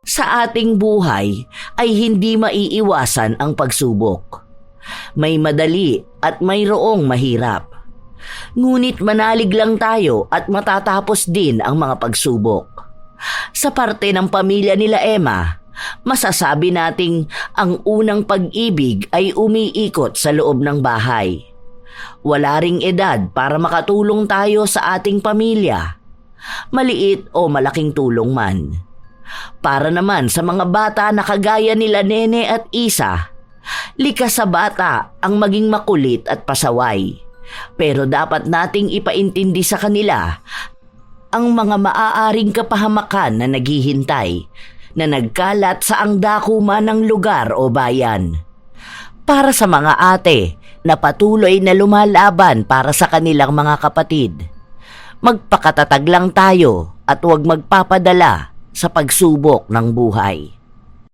Sa ating buhay ay hindi maiiwasan ang pagsubok. May madali at mayroong mahirap. Ngunit manalig lang tayo at matatapos din ang mga pagsubok. Sa parte ng pamilya nila Emma, masasabi nating ang unang pag-ibig ay umiikot sa loob ng bahay. Wala ring edad para makatulong tayo sa ating pamilya, maliit o malaking tulong man. Para naman sa mga bata na kagaya nila Nene at Isa, likas sa bata ang maging makulit at pasaway. Pero dapat nating ipaintindi sa kanila ang mga maaaring kapahamakan na naghihintay, na nagkalat sa ang dakuma ng lugar o bayan. Para sa mga ate na patuloy na lumalaban para sa kanilang mga kapatid, magpakatatag lang tayo at huwag magpapadala sa pagsubok ng buhay.